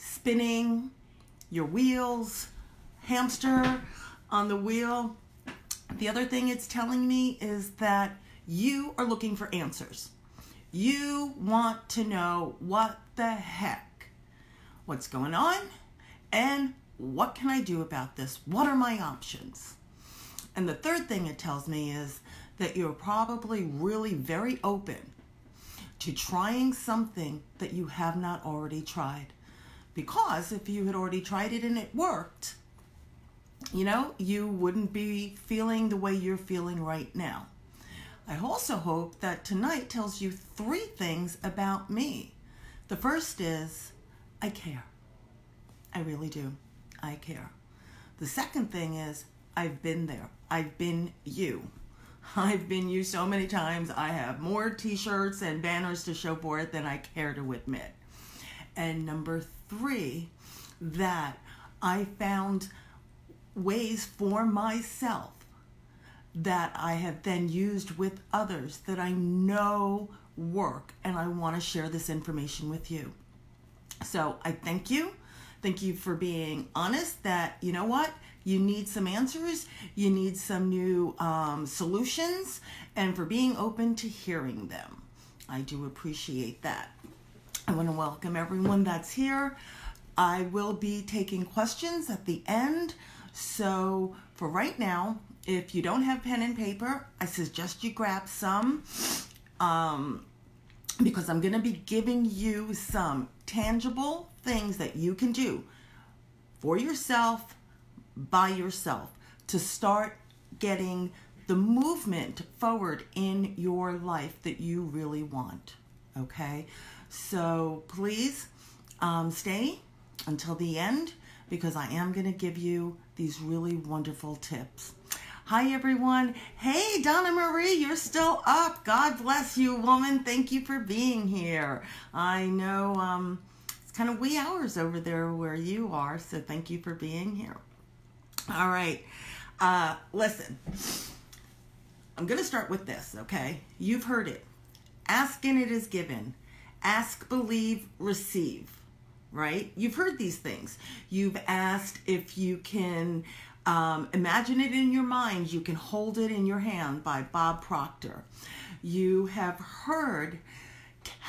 spinning your wheels, hamster on the wheel. The other thing it's telling me is that you are looking for answers. You want to know what the heck, what's going on, and what can I do about this? What are my options? And the third thing it tells me is that you're probably really very open to trying something that you have not already tried. Because if you had already tried it and it worked, you wouldn't be feeling the way you're feeling right now. I also hope that tonight tells you 3 things about me. The first is, I care. I really do. I care. The second thing is, I've been there. I've been you. I've been you so many times. I have more t-shirts and banners to show for it than I care to admit. And number 3, that I found ways for myself that I have then used with others that I know work, and I want to share this information with you. So I thank you. Thank you for being honest that, you know what, you need some answers, you need some new solutions, and for being open to hearing them. I do appreciate that. I want to welcome everyone that's here. I will be taking questions at the end. So for right now, if you don't have pen and paper, I suggest you grab some because I'm going to be giving you some tangible things that you can do for yourself, by yourself, to start getting the movement forward in your life that you really want. Okay? So please stay until the end because I am going to give you these really wonderful tips. Hi, everyone. Hey, Donna Marie, you're still up. God bless you, woman. Thank you for being here. I know it's kind of wee hours over there where you are, so thank you for being here. All right. Listen, I'm going to start with this, okay? You've heard it. Ask and it is given. Ask, believe, receive, right? You've heard these things. You've asked if you can imagine it in your mind. You can hold it in your hand by Bob Proctor. You have heard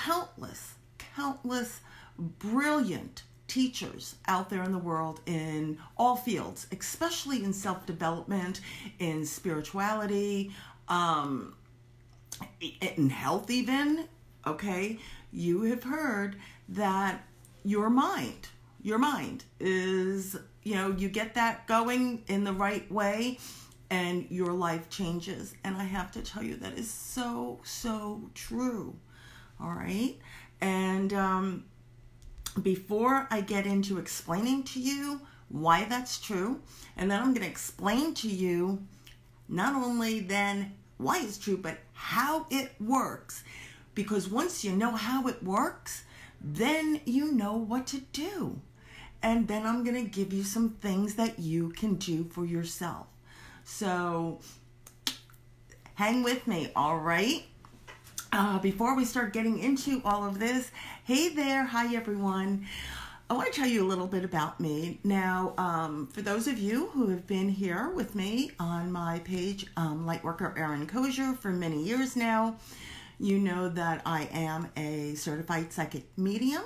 countless brilliant teachers out there in the world in all fields, especially in self-development, in spirituality, in health even, okay? You have heard that your mind is, you get that going in the right way and your life changes. And I have to tell you that is so, so true. All right. And before I get into explaining to you why that's true, and then I'm going to explain to you not only then why it's true, but how it works. Because once you know how it works, then you know what to do. And then I'm going to give you some things that you can do for yourself. So hang with me, all right? Before we start getting into all of this, hey there, hi everyone. I want to tell you a little bit about me. Now, for those of you who have been here with me on my page, Lightworker Erin Koczur, for many years now, you know that I am a certified psychic medium.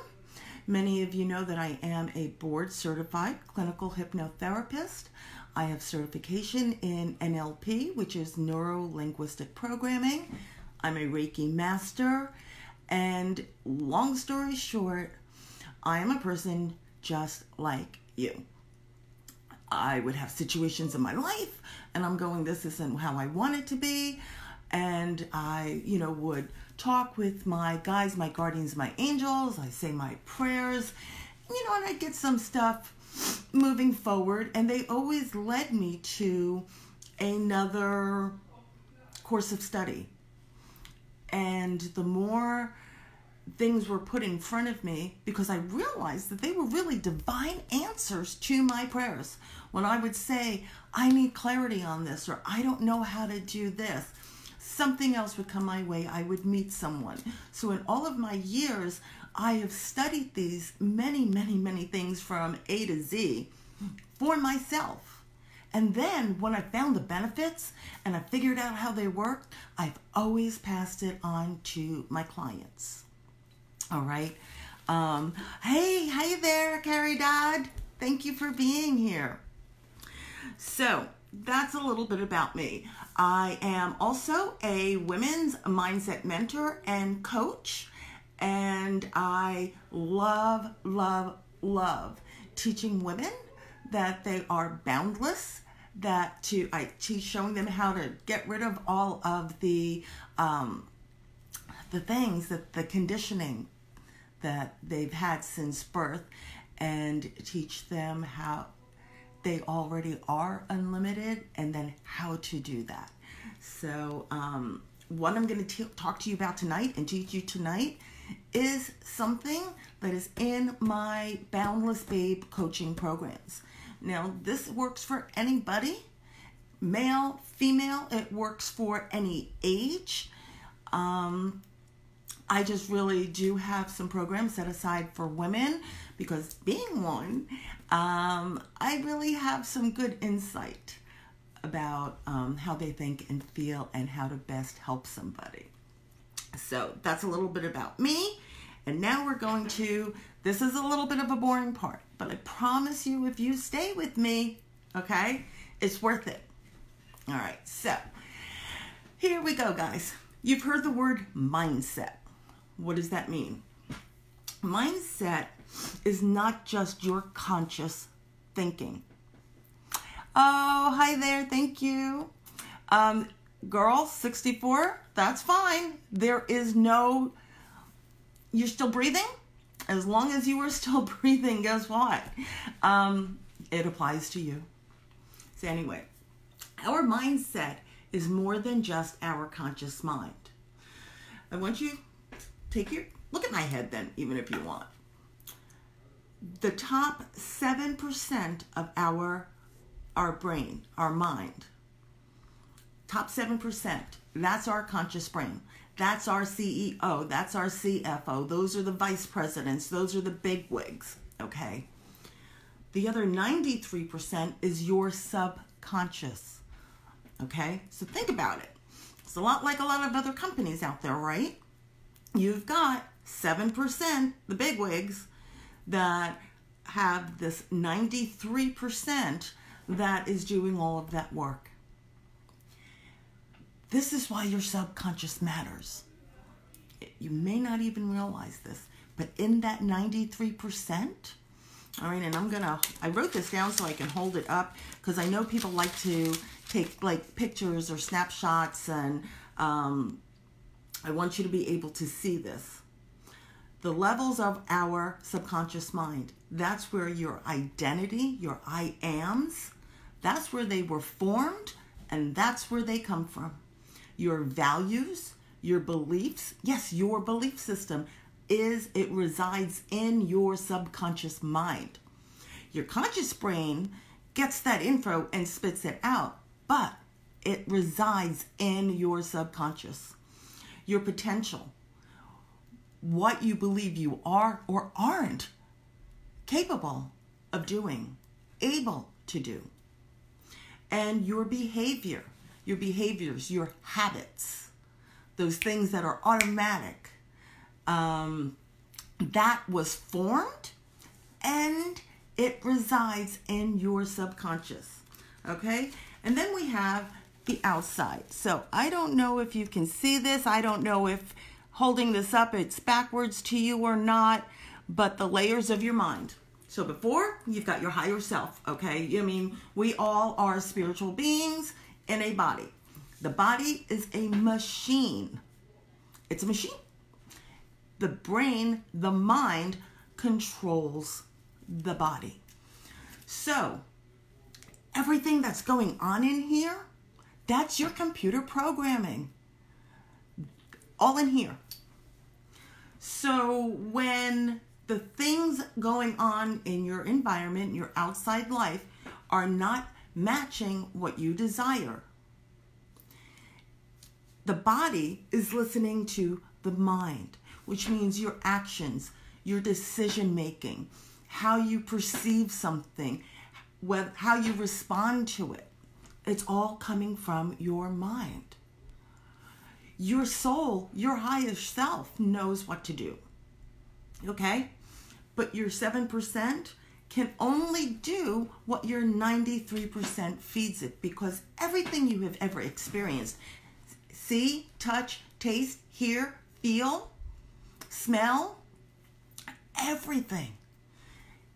Many of you know that I am a board-certified clinical hypnotherapist. I have certification in NLP, which is neuro-linguistic programming. I'm a Reiki master. And long story short, I am a person just like you. I would have situations in my life, and I'm going, this isn't how I want it to be. And I, would talk with my guides, my guardians, my angels. I say my prayers, and I get some stuff moving forward. And they always led me to another course of study. And the more things were put in front of me, because I realized that they were really divine answers to my prayers. When I would say, I need clarity on this, or I don't know how to do this, something else would come my way. I would meet someone. So in all of my years I have studied these many things from A to Z for myself. And then when I found the benefits and I figured out how they worked, I've always passed it on to my clients. All right. Hey there, Carrie Dodd. Thank you for being here. So that's a little bit about me. I am also a women's mindset mentor and coach, and I love teaching women that they are boundless, I teach showing them how to get rid of all of the things, the conditioning that they've had since birth, and teach them how they already are unlimited, and then how to do that. So what I'm going to talk to you about tonight and teach you tonight is something that is in my Boundless Babe coaching programs. Now, this works for anybody, male, female. It works for any age. I just really do have some programs set aside for women because being one, I really have some good insight about how they think and feel and how to best help somebody. So that's a little bit about me. And now we're going to, this is a little bit of a boring part, but I promise you if you stay with me, okay, it's worth it. All right, so here we go, guys. You've heard the word mindset. What does that mean? Mindset is not just your conscious thinking. Oh, hi there. Thank you. Girl, 64, that's fine. There is no, you're still breathing? As long as you are still breathing, guess what? It applies to you. So anyway, our mindset is more than just our conscious mind. I want you to look at my head then, even if you want. The top 7% of our brain, our mind, top 7%, that's our conscious brain. That's our CEO, that's our CFO. Those are the vice presidents. Those are the bigwigs, okay? The other 93% is your subconscious, okay? So think about it. It's a lot like a lot of other companies out there, right? You've got 7%, the bigwigs, that have this 93% that is doing all of that work. This is why your subconscious matters. You may not even realize this, but in that 93%, all right, and I wrote this down so I can hold it up because I know people like to take like pictures or snapshots, and I want you to be able to see this. The levels of our subconscious mind, that's where your identity, your I ams, that's where they were formed, and that's where they come from. Your values, your beliefs, yes, your belief system it resides in your subconscious mind. Your conscious brain gets that info and spits it out, but it resides in your subconscious. Your potential, what you believe you are or aren't capable of doing, able to do. And your behavior, your behaviors, your habits, those things that are automatic, that was formed and it resides in your subconscious, okay? And then we have the outside. So I don't know if you can see this. I don't know if holding this up, it's backwards to you or not, but the layers of your mind. So before, you've got your higher self, okay? I mean, we all are spiritual beings in a body. The body is a machine. It's a machine. The brain, the mind, controls the body. So everything that's going on in here, that's your computer programming. All in here. So when the things going on in your environment, your outside life, are not matching what you desire, the body is listening to the mind, which means your actions, your decision making, how you perceive something, how you respond to it. It's all coming from your mind. Your soul, your highest self knows what to do. Okay? But your 7% can only do what your 93% feeds it, because everything you have ever experienced, see, touch, taste, hear, feel, smell, everything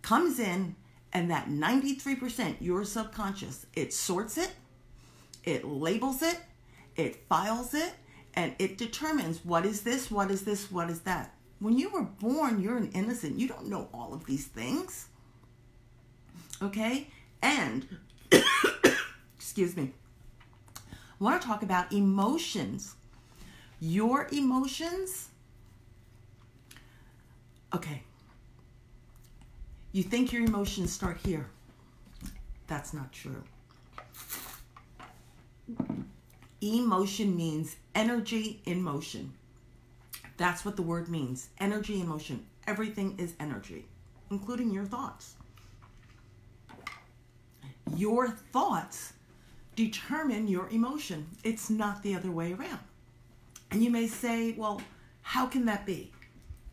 comes in, and that 93%, your subconscious, it sorts it, it labels it, it files it, and it determines what is this, what is this, what is that. When you were born, you're an innocent. You don't know all of these things. Okay? And, excuse me, I want to talk about emotions. Your emotions, okay, you think your emotions start here. That's not true. Emotion means energy in motion. That's what the word means. Energy in motion. Everything is energy, including your thoughts. Your thoughts determine your emotion. It's not the other way around. And you may say, well, how can that be?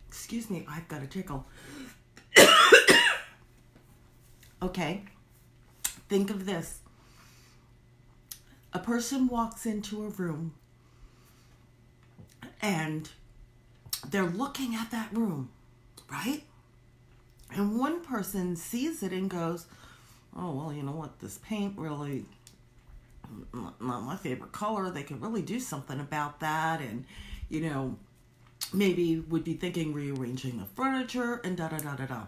Excuse me, I've got a tickle. Okay, think of this. A person walks into a room and they're looking at that room, right? And one person sees it and goes, oh, well, you know what? This paint really, not my favorite color. They could really do something about that. And, you know, maybe would be thinking rearranging the furniture and da-da-da-da-da.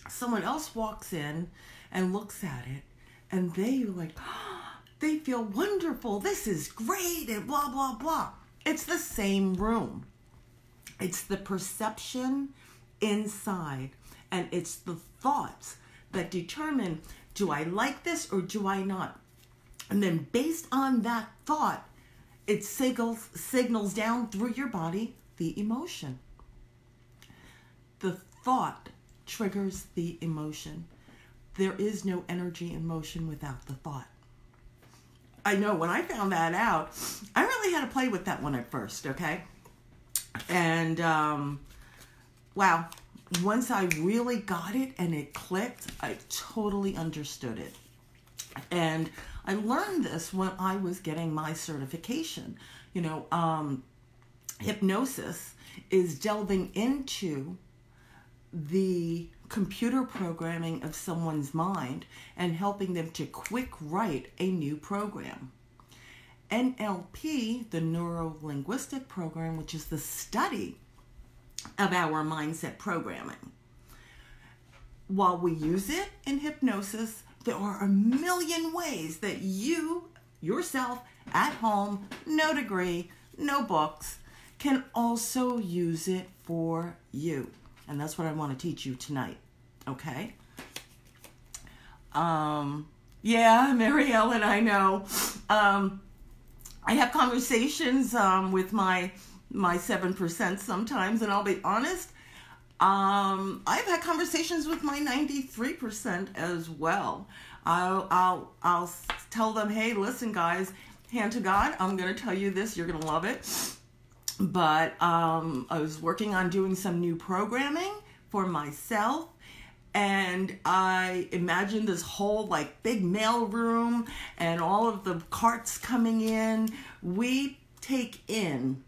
Someone else walks in and looks at it and they like, they feel wonderful. This is great and blah, blah, blah. It's the same room. It's the perception inside, and it's the thoughts that determine, do I like this or do I not? And then based on that thought, it signals down through your body the emotion. The thought triggers the emotion. There is no energy in motion without the thought. I know when I found that out, I really had to play with that one at first, okay? And, wow, once I really got it and it clicked, I totally understood it. And I learned this when I was getting my certification. You know, hypnosis is delving into the computer programming of someone's mind and helping them to quick write a new program. NLP, the neuro-linguistic program, which is the study of our mindset programming. While we use it in hypnosis, there are a million ways that you, yourself, at home, no degree, no books, can also use it for you. And that's what I want to teach you tonight, okay? Yeah, Mary Ellen, I know. I have conversations with my 7% sometimes, and I'll be honest, I've had conversations with my 93% as well. I'll tell them, hey, listen, guys, hand to God, I'm going to tell you this, you're going to love it. But I was working on doing some new programming for myself, and I imagined this whole like big mail room and all of the carts coming in. We take in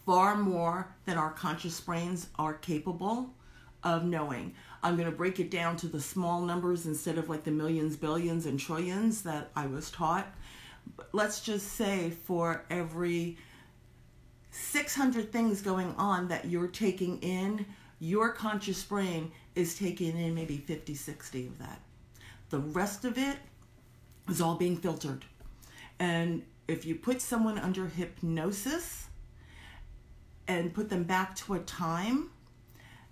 far more than our conscious brains are capable of knowing. I'm going to break it down to the small numbers instead of like the millions, billions, and trillions that I was taught. But let's just say for every 600 things going on that you're taking in, your conscious brain is taking in maybe 50, 60 of that. The rest of it is all being filtered. And if you put someone under hypnosis and put them back to a time,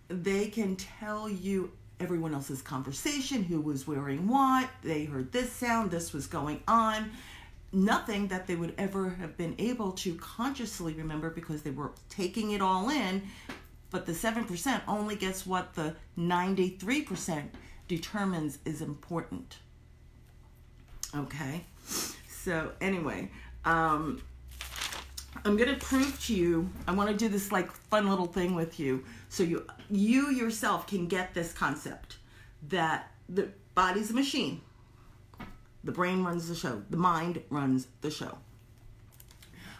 they can tell you everyone else's conversation, who was wearing what, they heard this sound, this was going on. Nothing that they would ever have been able to consciously remember because they were taking it all in But the 7% only gets what the 93% determines is important. Okay? So anyway, I'm going to prove to you, I want to do this like fun little thing with you so you yourself can get this concept that the body's a machine. The brain runs the show. The mind runs the show.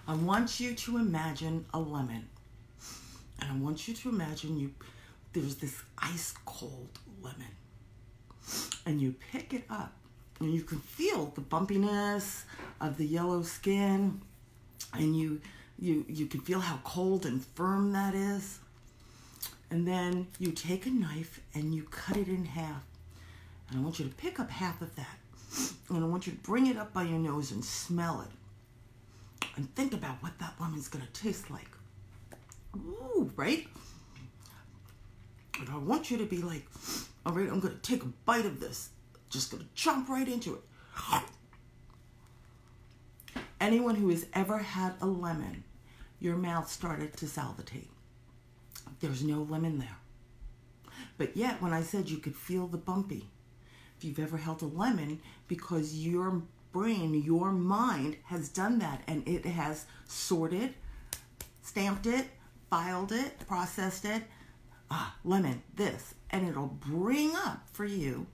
I want you to imagine a lemon. And I want you to imagine there's this ice cold lemon. And you pick it up and you can feel the bumpiness of the yellow skin, and you can feel how cold and firm that is. And then you take a knife and you cut it in half. And I want you to pick up half of that. And I want you to bring it up by your nose and smell it. And think about what that lemon's going to taste like. Ooh, right? And I want you to be like, all right, I'm going to take a bite of this. Just going to jump right into it. Anyone who has ever had a lemon, your mouth started to salivate. There's no lemon there. But yet, when I said you could feel the bumpy, if you've ever held a lemon, because your brain, your mind has done that, and it has sorted, stamped it, filed it, processed it, lemon, this, and it'll bring up for you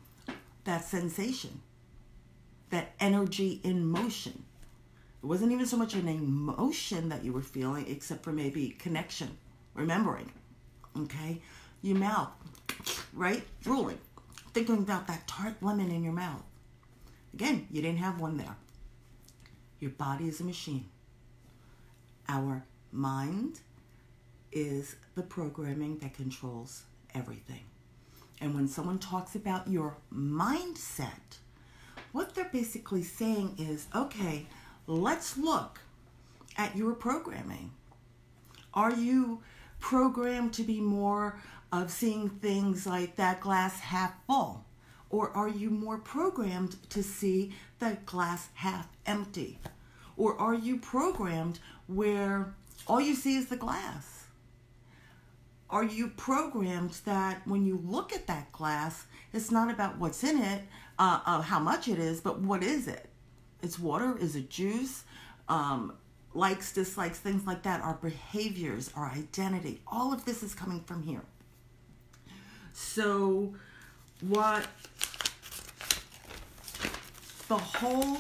that sensation, that energy in motion. It wasn't even so much an emotion that you were feeling, except for maybe connection, remembering, okay? Your mouth, right? Drooling, thinking about that tart lemon in your mouth. Again, you didn't have one there. Your body is a machine. Our mind is the programming that controls everything. And when someone talks about your mindset, what they're basically saying is, okay, let's look at your programming. Are you programmed to be more of seeing things like that glass half full? Or are you more programmed to see that glass half empty? Or are you programmed where all you see is the glass? Are you programmed that when you look at that glass, it's not about what's in it, how much it is, but what is it? It's water? Is it juice? Likes, dislikes, things like that. Our behaviors, our identity. All of this is coming from here. So what the whole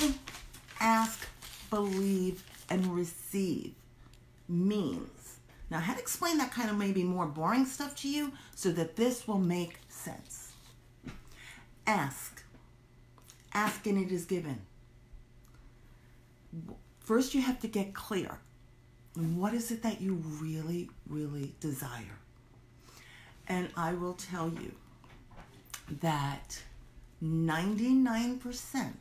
ask, believe, and receive means. Now, I had to explain that kind of maybe more boring stuff to you so that this will make sense. Ask. Ask and it is given. First, you have to get clear. What is it that you really, really desire? And I will tell you that 99%,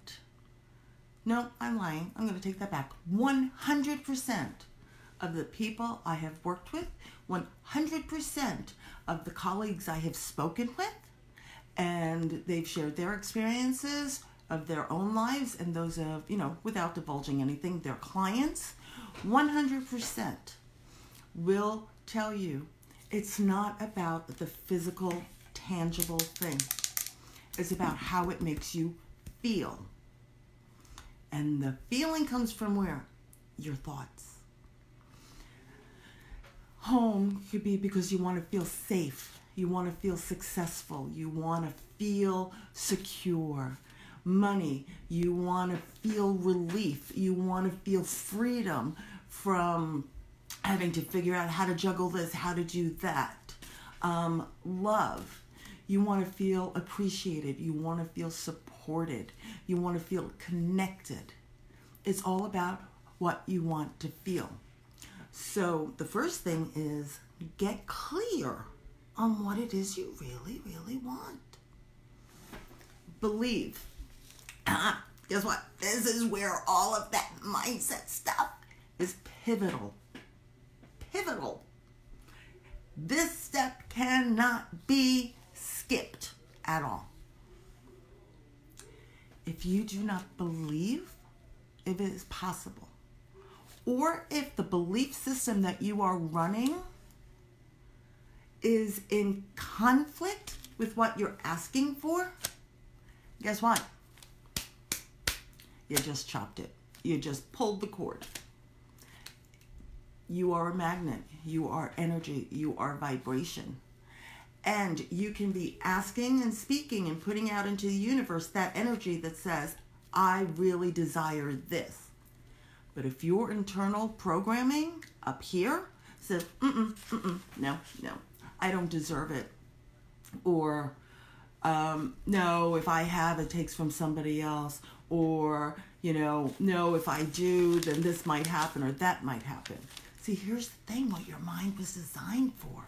no, I'm lying. I'm going to take that back. 100% of the people I have worked with, 100% of the colleagues I have spoken with, and they've shared their experiences of their own lives and those of, without divulging anything, their clients, 100% will tell you it's not about the physical, tangible thing. It's about how it makes you feel. And the feeling comes from where? Your thoughts. Home could be because you want to feel safe. You want to feel successful. You want to feel secure. Money, you want to feel relief. You want to feel freedom from having to figure out how to juggle this, how to do that. Love, you want to feel appreciated. You want to feel supported. You want to feel connected. It's all about what you want to feel. So the first thing is get clear on what it is you really, really want. Believe. Guess what? This is where all of that mindset stuff is pivotal. Pivotal. This step cannot be skipped at all. If you do not believe if it is possible, or if the belief system that you are running is in conflict with what you're asking for, guess what? You just chopped it. You just pulled the cord. You are a magnet. You are energy. You are vibration. And you can be asking and speaking and putting out into the universe that energy that says, I really desire this. But if your internal programming up here says, no, I don't deserve it. Or, no, if I have, it takes from somebody else. Or, no, if I do, then this might happen or that might happen. See, here's the thing, what your mind was designed for.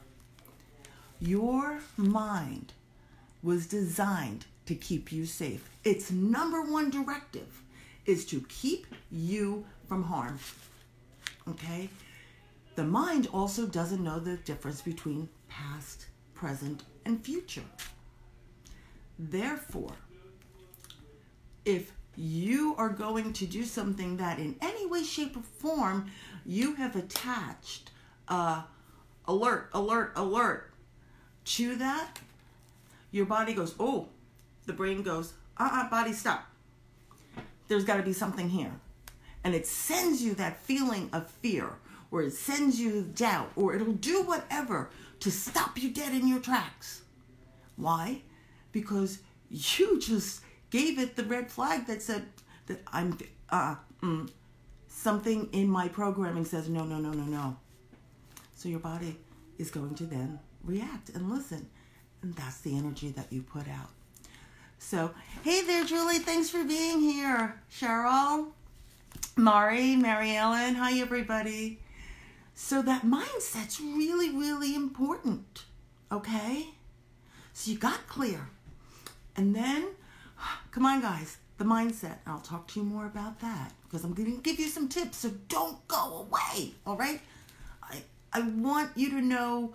Your mind was designed to keep you safe. Its number one directive is to keep you from harm. Okay? The mind also doesn't know the difference between past, present, and future. Therefore, if you are going to do something that in any way, shape, or form you have attached alert to that, your body goes, oh, the brain goes, body, stop. There's got to be something here. And it sends you that feeling of fear, or it sends you doubt, or it'll do whatever to stop you dead in your tracks. Why? Because you just gave it the red flag that said that something in my programming says no. So your body is going to then react and listen. And that's the energy that you put out. So, hey there, Julie. Thanks for being here. Cheryl, Mari, Mary Ellen. Hi, everybody. So that mindset's really, really important. Okay? So you got clear. And then, come on, guys, the mindset. I'll talk to you more about that because I'm going to give you some tips. So don't go away. All right? I want you to know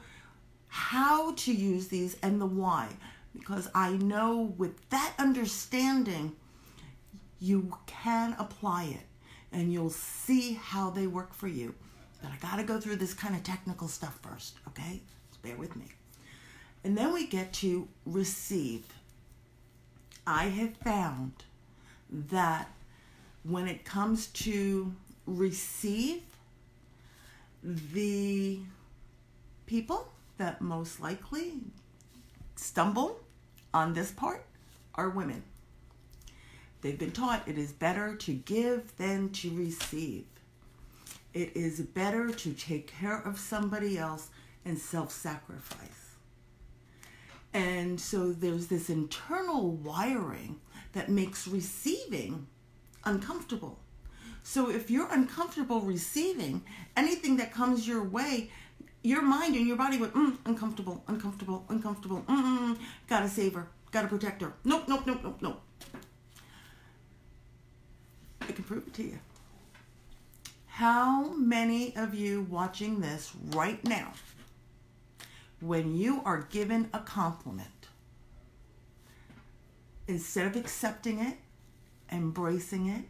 how to use these and the why, because I know with that understanding, you can apply it and you'll see how they work for you. But I got to go through this kind of technical stuff first, okay? So bear with me. And then we get to receive. I have found that when it comes to receive, the people that most likely stumble on this part are women. They've been taught it is better to give than to receive. It is better to take care of somebody else and self-sacrifice. And so there's this internal wiring that makes receiving uncomfortable. So if you're uncomfortable receiving anything that comes your way, your mind and your body would, uncomfortable. Gotta save her, gotta protect her. Nope. I can prove it to you. How many of you watching this right now, when you are given a compliment, instead of accepting it, embracing it,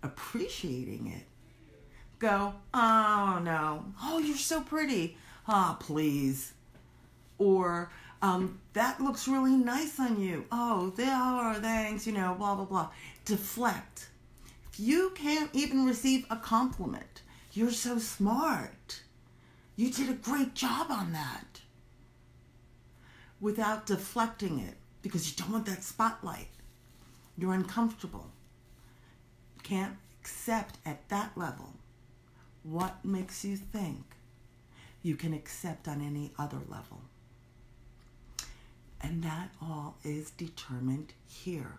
appreciating it, go, oh no, oh you're so pretty, please, or that looks really nice on you, oh thanks, blah blah blah, deflect. If you can't even receive a compliment, you're so smart, you did a great job on that, without deflecting it, because you don't want that spotlight, you're uncomfortable. Can't accept at that level what makes you think you can accept on any other level. And that all is determined here.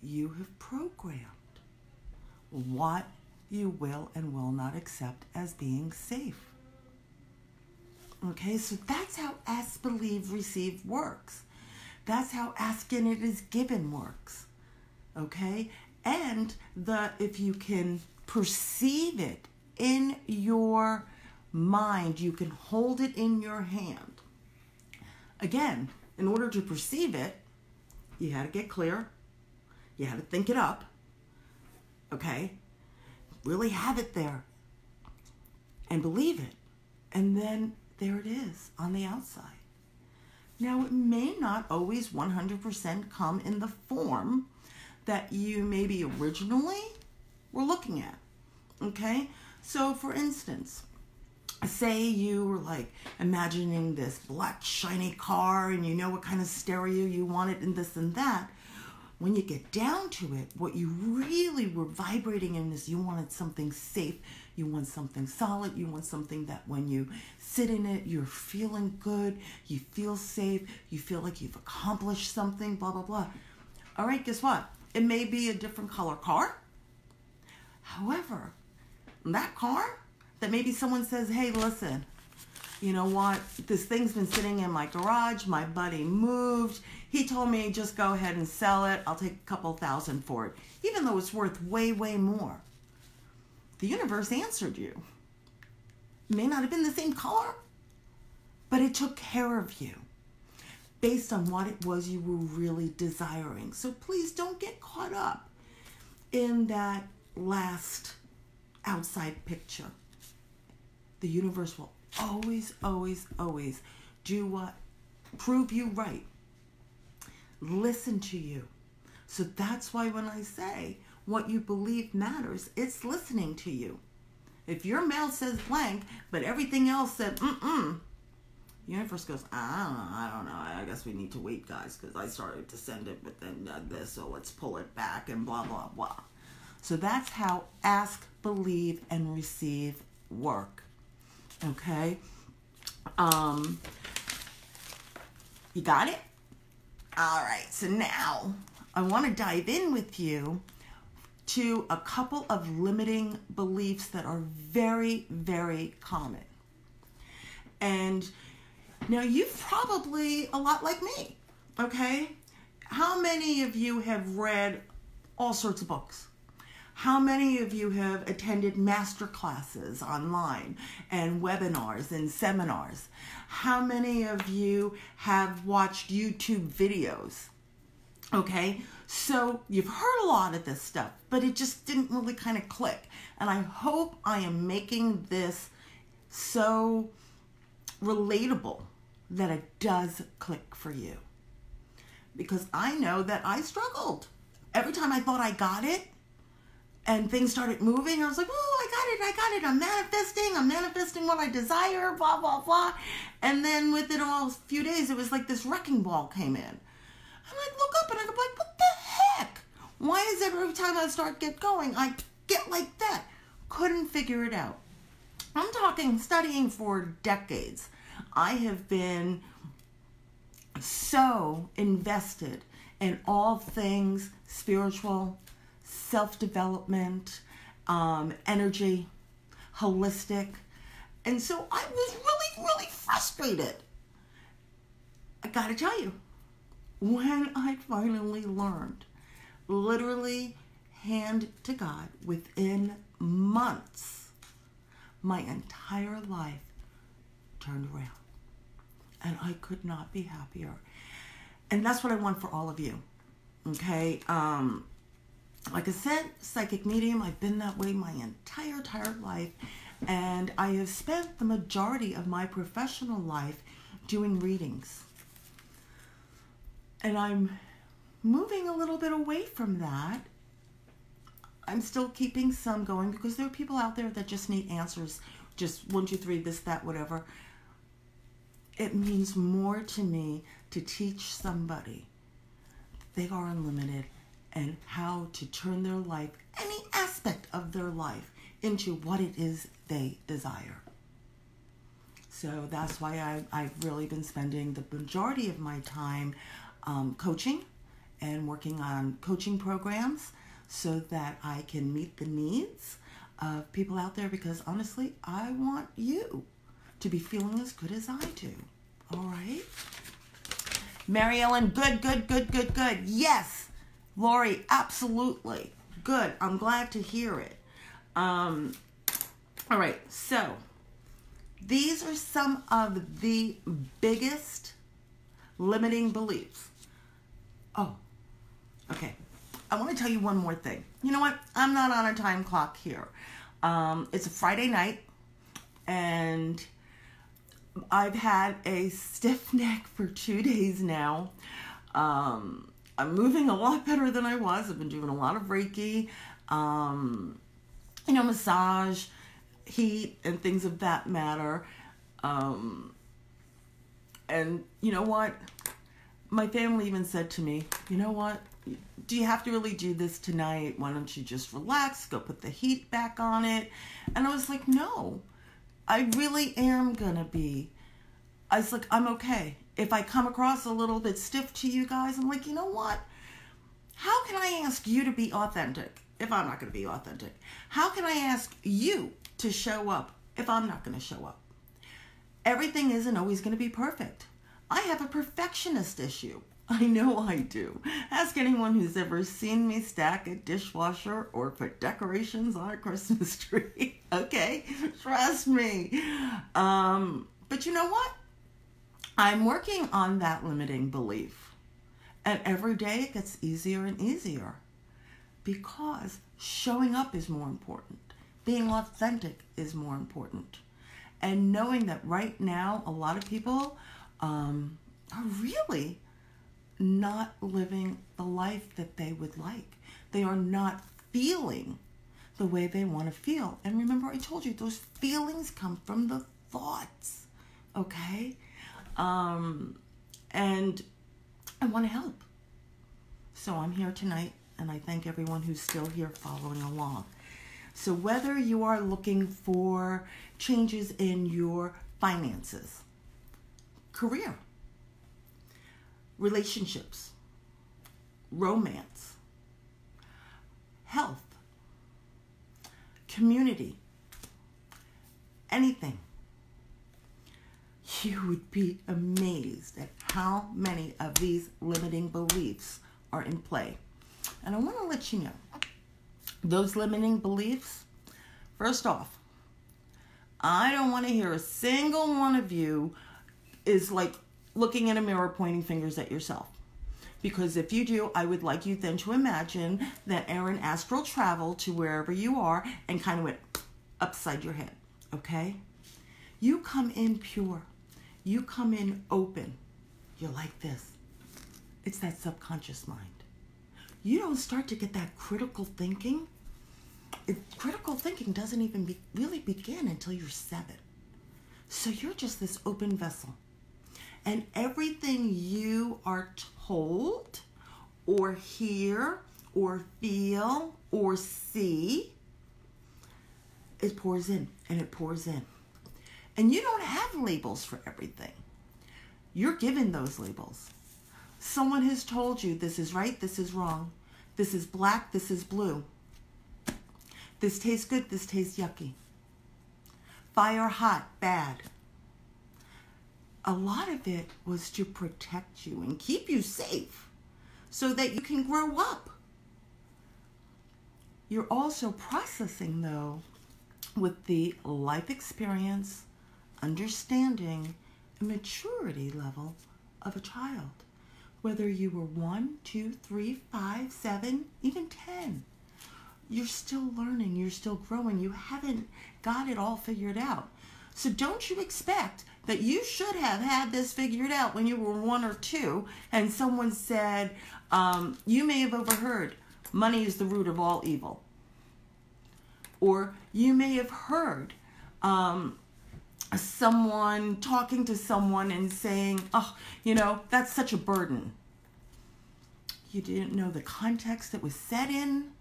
You have programmed what you will and will not accept as being safe. Okay, so that's how ask, believe, receive works. That's how ask and it is given works. Okay? And if you can perceive it in your mind, you can hold it in your hand. Again, in order to perceive it, you had to get clear. You had to think it up. Okay? Really have it there. And believe it. And then there it is on the outside. Now, it may not always 100% come in the form that you maybe originally were looking at, okay? So, for instance, say you were like imagining this black shiny car and you know what kind of stereo you wanted and this and that. When you get down to it, what you really were vibrating in is you wanted something safe, you want something solid, you want something that when you sit in it, you're feeling good, you feel safe, you feel like you've accomplished something, blah, blah, blah. All right, guess what? It may be a different color car. However, that car that maybe someone says, hey, listen, you know what? This thing's been sitting in my garage. My buddy moved. He told me just go ahead and sell it. I'll take a couple $1,000 for it, even though it's worth way, way more. The universe answered you. It may not have been the same color, but it took care of you based on what it was you were really desiring. So please don't get caught up in that last outside picture. The universe will always, always, always do what? Prove you right. Listen to you. So that's why when I say what you believe matters, it's listening to you. If your mouth says blank, but everything else said, the universe goes, I don't know. I guess we need to wait, guys, because I started to send it, but then this, so let's pull it back and blah, blah, blah. So that's how ask, believe, and receive work. Okay? You got it? All right, so now I want to dive in with you to a couple of limiting beliefs that are very, very common. And now you've probably a lot like me, okay? How many of you have read all sorts of books? How many of you have attended master classes online and webinars and seminars? How many of you have watched YouTube videos? Okay, so you've heard a lot of this stuff, but it just didn't really kind of click. And I hope I am making this so relatable that it does click for you. Because I know that I struggled. Every time I thought I got it, and things started moving, I was like, oh, I got it. I'm manifesting what I desire, blah, blah, blah. And then within a few days, it was like this wrecking ball came in. I'm like, look up and I'm like, what the heck? Why is it every time I get going, I get like that? Couldn't figure it out. I'm talking studying for decades. I have been so invested in all things spiritual, self-development, energy, holistic. And so I was really, really frustrated. I gotta tell you, when I finally learned, literally hand to God, within months, my entire life turned around. And I could not be happier. And that's what I want for all of you. Okay? Like I said, psychic medium, I've been that way my entire life, and I have spent the majority of my professional life doing readings. And I'm moving a little bit away from that. I'm still keeping some going because there are people out there that just need answers, just 1, 2, 3, this, that, whatever. It means more to me to teach somebody they are unlimited and how to turn their life, any aspect of their life, into what it is they desire. So that's why I've really been spending the majority of my time coaching and working on coaching programs so that I can meet the needs of people out there, because honestly, I want you to be feeling as good as I do. All right? Mary Ellen, good. Yes. Lori, absolutely. Good. I'm glad to hear it. All right. So, these are some of the biggest limiting beliefs. Oh, okay. I want to tell you one more thing. You know what? I'm not on a time clock here. It's a Friday night, and I've had a stiff neck for 2 days now. I'm moving a lot better than I was. I've been doing a lot of Reiki, massage, heat, and things of that matter. And you know what? My family even said to me, you know what? Do you have to really do this tonight? Why don't you just relax, go put the heat back on it? And I was like, no, I really am gonna be. I was like, I'm okay. If I come across a little bit stiff to you guys, I'm like, you know what? How can I ask you to be authentic if I'm not gonna be authentic? How can I ask you to show up if I'm not gonna show up? Everything isn't always gonna be perfect. I have a perfectionist issue. I know I do. Ask anyone who's ever seen me stack a dishwasher or put decorations on a Christmas tree. Okay? Trust me. But you know what? I'm working on that limiting belief. And every day it gets easier and easier. Because showing up is more important. Being authentic is more important. And knowing that right now, a lot of people are really not living the life that they would like. They are not feeling the way they want to feel. And remember, I told you, those feelings come from the thoughts, okay? And I want to help. So I'm here tonight, and I thank everyone who's still here following along. So whether you are looking for changes in your finances, career, relationships, romance, health, community, anything, you would be amazed at how many of these limiting beliefs are in play. And I want to let you know, those limiting beliefs, first off, I don't want to hear a single one of you is like looking in a mirror pointing fingers at yourself. Because if you do, I would like you then to imagine that Erin astral traveled to wherever you are and kind of went upside your head, okay? You come in pure. You come in open. You're like this. It's that subconscious mind. You don't start to get that critical thinking. Critical thinking doesn't even really begin until you're 7. So you're just this open vessel. And everything you are told or hear or feel or see, it pours in and it pours in. And you don't have labels for everything. You're given those labels. Someone has told you this is right, this is wrong. This is black, this is blue. This tastes good, this tastes yucky. Fire hot, bad. A lot of it was to protect you and keep you safe so that you can grow up. You're also processing, though, with the life experience, understanding, and maturity level of a child. Whether you were 1, 2, 3, 5, 7, even 10. You're still learning, you're still growing. You haven't got it all figured out. So don't you expect that you should have had this figured out when you were 1 or 2 and someone said, you may have overheard, money is the root of all evil. Or you may have heard someone talking to someone and saying, oh, that's such a burden. You didn't know the context that was set in.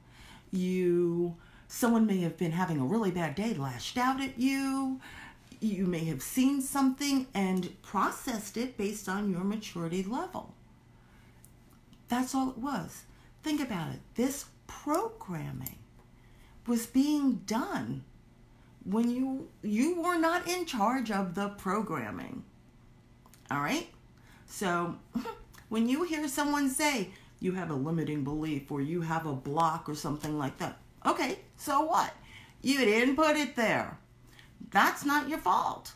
Someone may have been having a really bad day, lashed out at you. You may have seen something and processed it based on your maturity level. That's all it was. Think about it. This programming was being done when you were not in charge of the programming. All right? So when you hear someone say you have a limiting belief or you have a block or something like that, okay, so what? You didn't put it there. That's not your fault.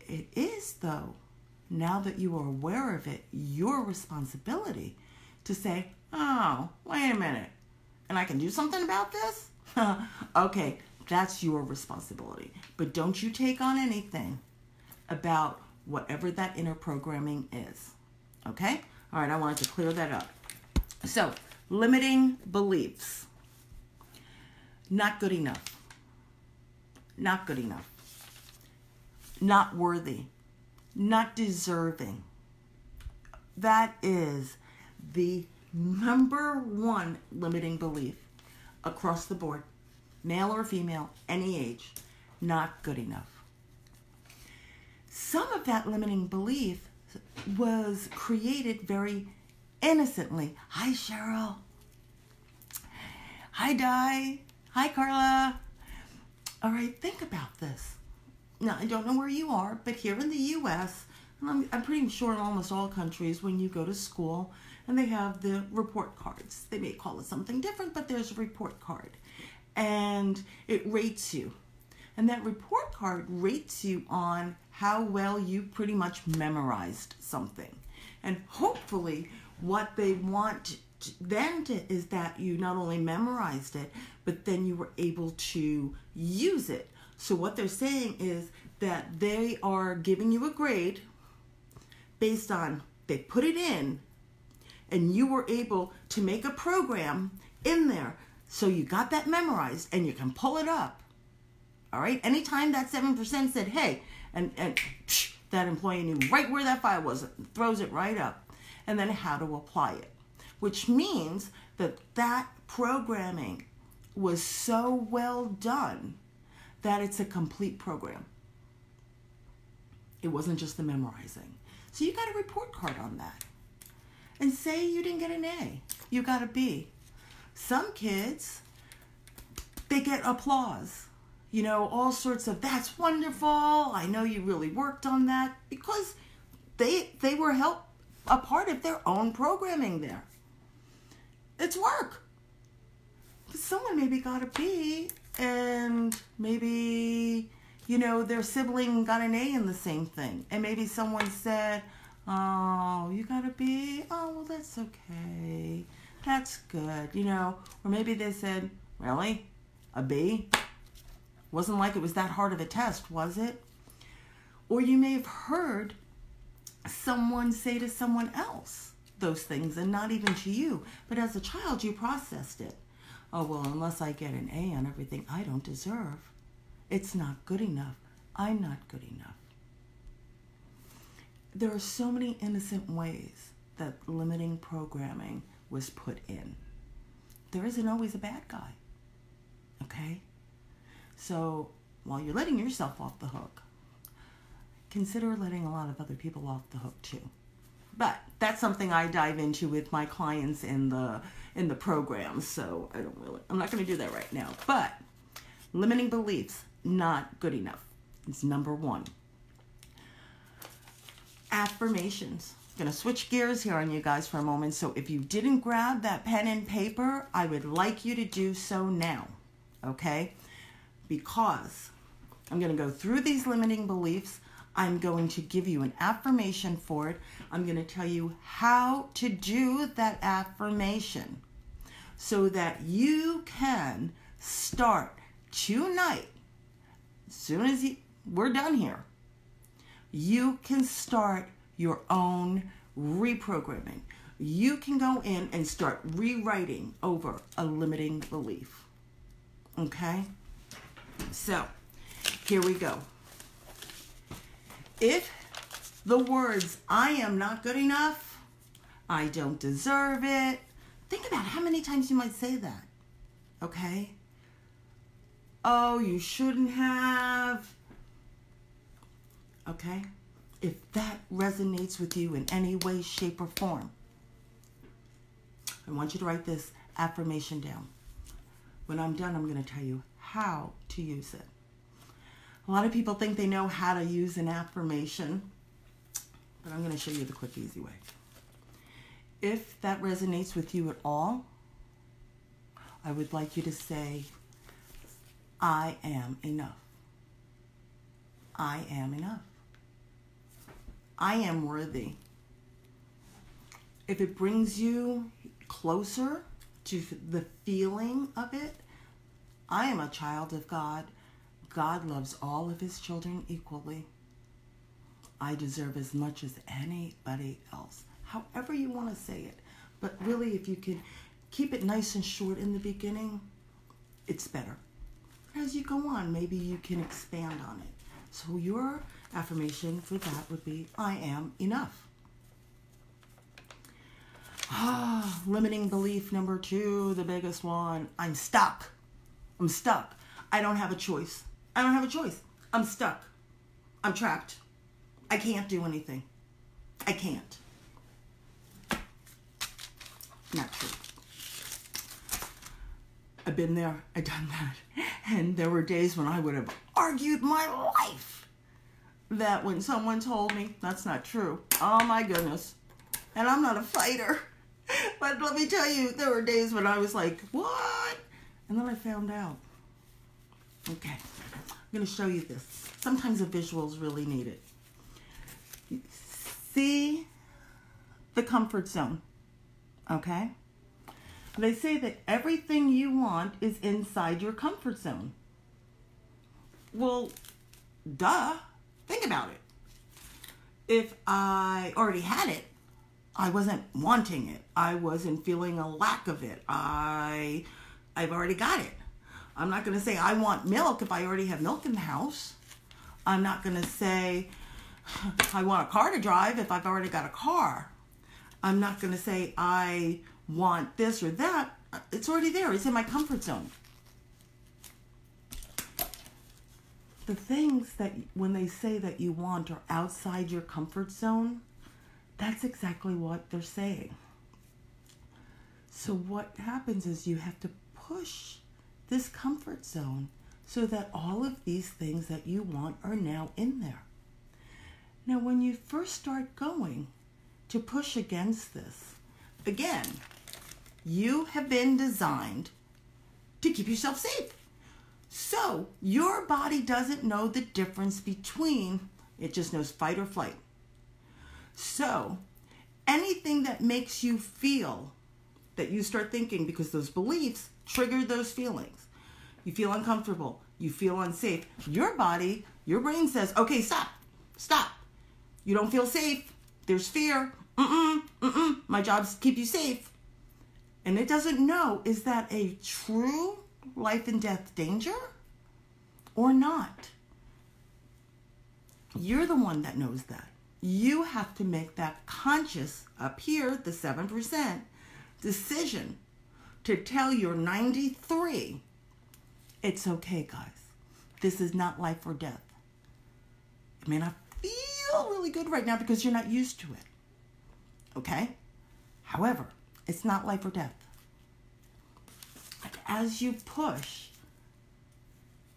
It is, though, now that you are aware of it, your responsibility to say, oh, wait a minute, and I can do something about this? Okay, that's your responsibility. But don't you take on anything about whatever that inner programming is. Okay? All right, I wanted to clear that up. So, limiting beliefs. Not good enough. Not good enough. Not worthy. Not deserving. That is the number one limiting belief across the board. Male or female, any age. Not good enough. Some of that limiting belief was created very innocently. Hi, Cheryl. Hi, Di. Hi, Carla. All right, think about this. Now, I don't know where you are, but here in the U.S., and I'm pretty sure in almost all countries, when you go to school and they have the report cards, they may call it something different, but there's a report card. And it rates you. And that report card rates you on how well you pretty much memorized something. And hopefully what they want is that you not only memorized it, but then you were able to use it. So what they're saying is that they are giving you a grade based on, they put it in, and you were able to make a program in there. So you got that memorized and you can pull it up. All right. Anytime that 7% said, hey, and that employee knew right where that file was, throws it right up. And then how to apply it, which means that that programming was so well done that it's a complete program. It wasn't just the memorizing. So you got a report card on that. And say you didn't get an A, you got a B. Some kids, they get applause. You know, all sorts of, that's wonderful. I know you really worked on that, because they were a part of their own programming there. It's work. But someone maybe got a B, and maybe, you know, their sibling got an A in the same thing. And maybe someone said, oh, you got a B? Oh, well, that's okay. That's good, you know. Or maybe they said, really? A B? Wasn't like it was that hard of a test, was it? Or you may have heard someone say to someone else those things, and not even to you. But as a child, you processed it. Oh, well, unless I get an A on everything I don't deserve, it's not good enough. I'm not good enough. There are so many innocent ways that limiting programming was put in. There isn't always a bad guy, okay? So while you're letting yourself off the hook, consider letting a lot of other people off the hook too. But that's something I dive into with my clients in the program, so I'm not going to do that right now. But limiting beliefs, not good enough. It's number one. Affirmations. I'm going to switch gears here on you guys for a moment. So if you didn't grab that pen and paper, I would like you to do so now, okay? Because I'm going to go through these limiting beliefs. I'm going to give you an affirmation for it. I'm going to tell you how to do that affirmation so that you can start tonight. As soon as we're done here, you can start your own reprogramming. You can go in and start rewriting over a limiting belief. Okay? So, here we go. If the words, I am not good enough, I don't deserve it, think about how many times you might say that. Okay? Oh, you shouldn't have. Okay? If that resonates with you in any way, shape, or form, I want you to write this affirmation down. When I'm done, I'm going to tell you how to use it. A lot of people think they know how to use an affirmation, but I'm going to show you the quick, easy way. If that resonates with you at all, I would like you to say, I am enough. I am enough. I am worthy. If it brings you closer to the feeling of it, I am a child of God. God loves all of his children equally. I deserve as much as anybody else. However you want to say it. But really, if you can keep it nice and short in the beginning, it's better. As you go on, maybe you can expand on it. So your affirmation for that would be, I am enough. Limiting belief number 2, the biggest one. I'm stuck. I'm stuck. I don't have a choice. I don't have a choice. I'm stuck. I'm trapped. I can't do anything. I can't. Not true. I've been there. I've done that. And there were days when I would have argued my life that when someone told me that's not true. Oh my goodness. And I'm not a fighter. But let me tell you, there were days when I was like, what? And then I found out. Okay. I'm going to show you this. Sometimes the visuals really need it. See the comfort zone. Okay? They say that everything you want is inside your comfort zone. Well, duh. Think about it. If I already had it, I wasn't wanting it. I wasn't feeling a lack of it. I've already got it. I'm not going to say I want milk if I already have milk in the house. I'm not going to say I want a car to drive if I've already got a car. I'm not going to say I want this or that. It's already there. It's in my comfort zone. The things that when they say that you want are outside your comfort zone, that's exactly what they're saying. So what happens is you have to push this comfort zone so that all of these things that you want are now in there. Now, when you first start going to push against this, again, you have been designed to keep yourself safe. So your body doesn't know the difference between, it just knows fight or flight. So anything that makes you feel that you start thinking, because those beliefs trigger those feelings. You feel uncomfortable. You feel unsafe. Your body, your brain says, okay, stop. Stop. You don't feel safe. There's fear. My job's to keep you safe. And it doesn't know, is that a true life and death danger or not? You're the one that knows that. You have to make that conscious, up here, the 7%, decision to tell your 93, it's okay, guys. This is not life or death. It may not feel really good right now because you're not used to it. Okay? However, it's not life or death. As you push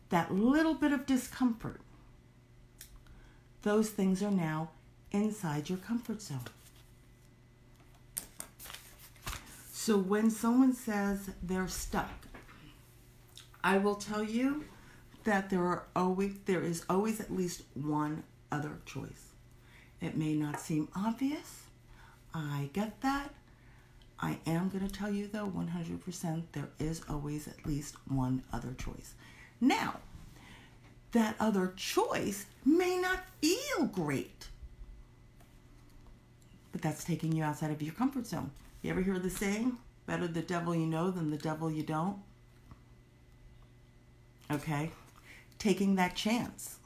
that little bit of discomfort, those things are now inside your comfort zone. So when someone says they're stuck, I will tell you that there is always at least one other choice. It may not seem obvious. I get that. I am going to tell you, though, 100%, there is always at least one other choice. Now, that other choice may not feel great, but that's taking you outside of your comfort zone. You ever hear the saying, better the devil you know than the devil you don't? Okay? Taking that chance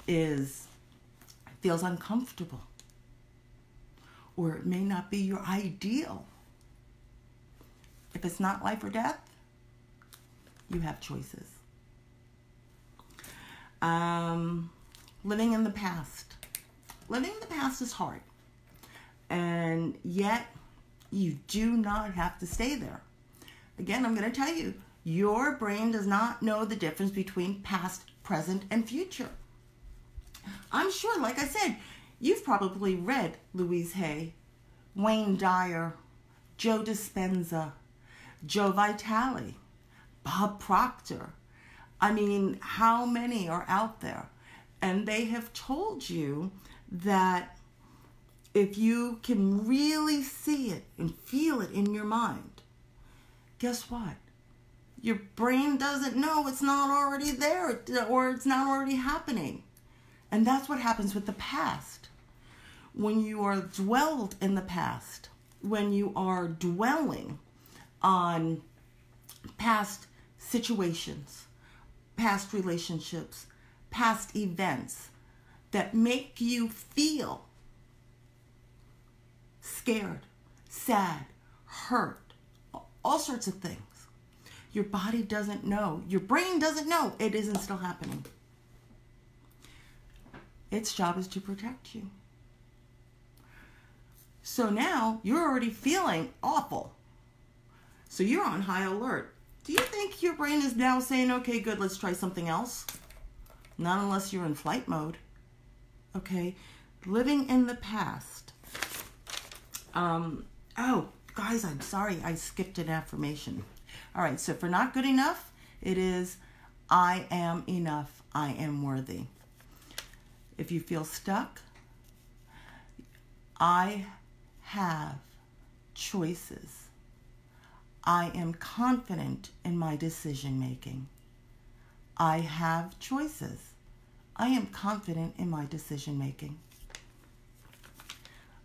feels uncomfortable. Or it may not be your ideal. If it's not life or death, you have choices. Living in the past. Living in the past is hard. And yet, you do not have to stay there. Again, I'm going to tell you, your brain does not know the difference between past, present, and future. I'm sure, like I said, you've probably read Louise Hay, Wayne Dyer, Joe Dispenza, Joe Vitale, Bob Proctor. I mean, how many are out there? And they have told you that if you can really see it and feel it in your mind, guess what? Your brain doesn't know it's not already there or it's not already happening. And that's what happens with the past. When you are dwelled in the past, when you are dwelling on past situations, past relationships, past events that make you feel scared, sad, hurt, all sorts of things. Your body doesn't know, your brain doesn't know it isn't still happening. Its job is to protect you. So now you're already feeling awful. So you're on high alert. Do you think your brain is now saying, okay, good, let's try something else? Not unless you're in flight mode. Okay? Living in the past. Oh, guys, I'm sorry. I skipped an affirmation. All right, so for not good enough, it is, I am enough. I am worthy. If you feel stuck, I have choices. I am confident in my decision making. I have choices. I am confident in my decision making.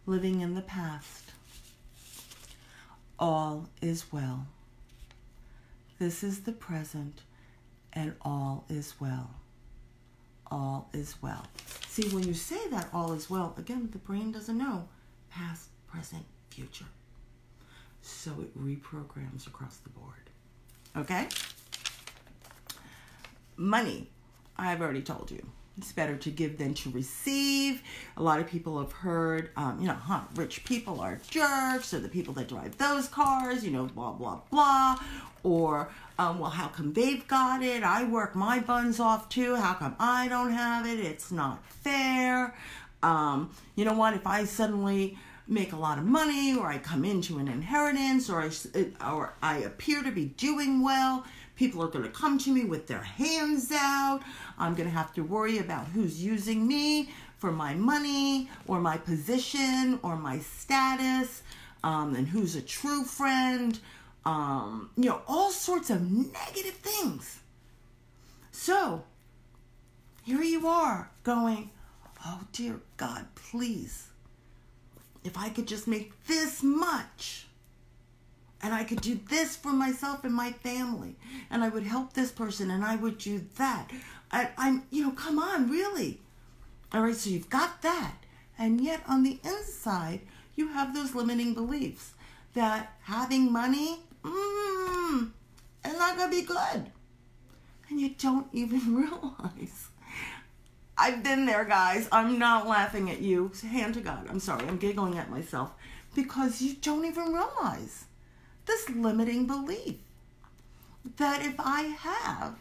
Living in the past. All is well. This is the present, and all is well. All is well. See, when you say that all is well, again, the brain doesn't know past, present, future. So it reprograms across the board. Okay? Money. I've already told you. It's better to give than to receive. A lot of people have heard, rich people are jerks, or the people that drive those cars, blah, blah, blah. Or, well, how come they've got it? I work my buns off too. How come I don't have it? It's not fair. You know what? If I suddenly make a lot of money, or I come into an inheritance, or I appear to be doing well, people are going to come to me with their hands out. I'm going to have to worry about who's using me for my money, or my position, or my status, and who's a true friend. All sorts of negative things. So, here you are going, oh dear God, please. If I could just make this much, and I could do this for myself and my family, and I would help this person, and I would do that. Come on, really. All right, so you've got that. And yet on the inside, you have those limiting beliefs that having money, it's not going to be good. And you don't even realize. I've been there, guys. I'm not laughing at you. Hand to God. I'm sorry. I'm giggling at myself. Because you don't even realize this limiting belief that if I have,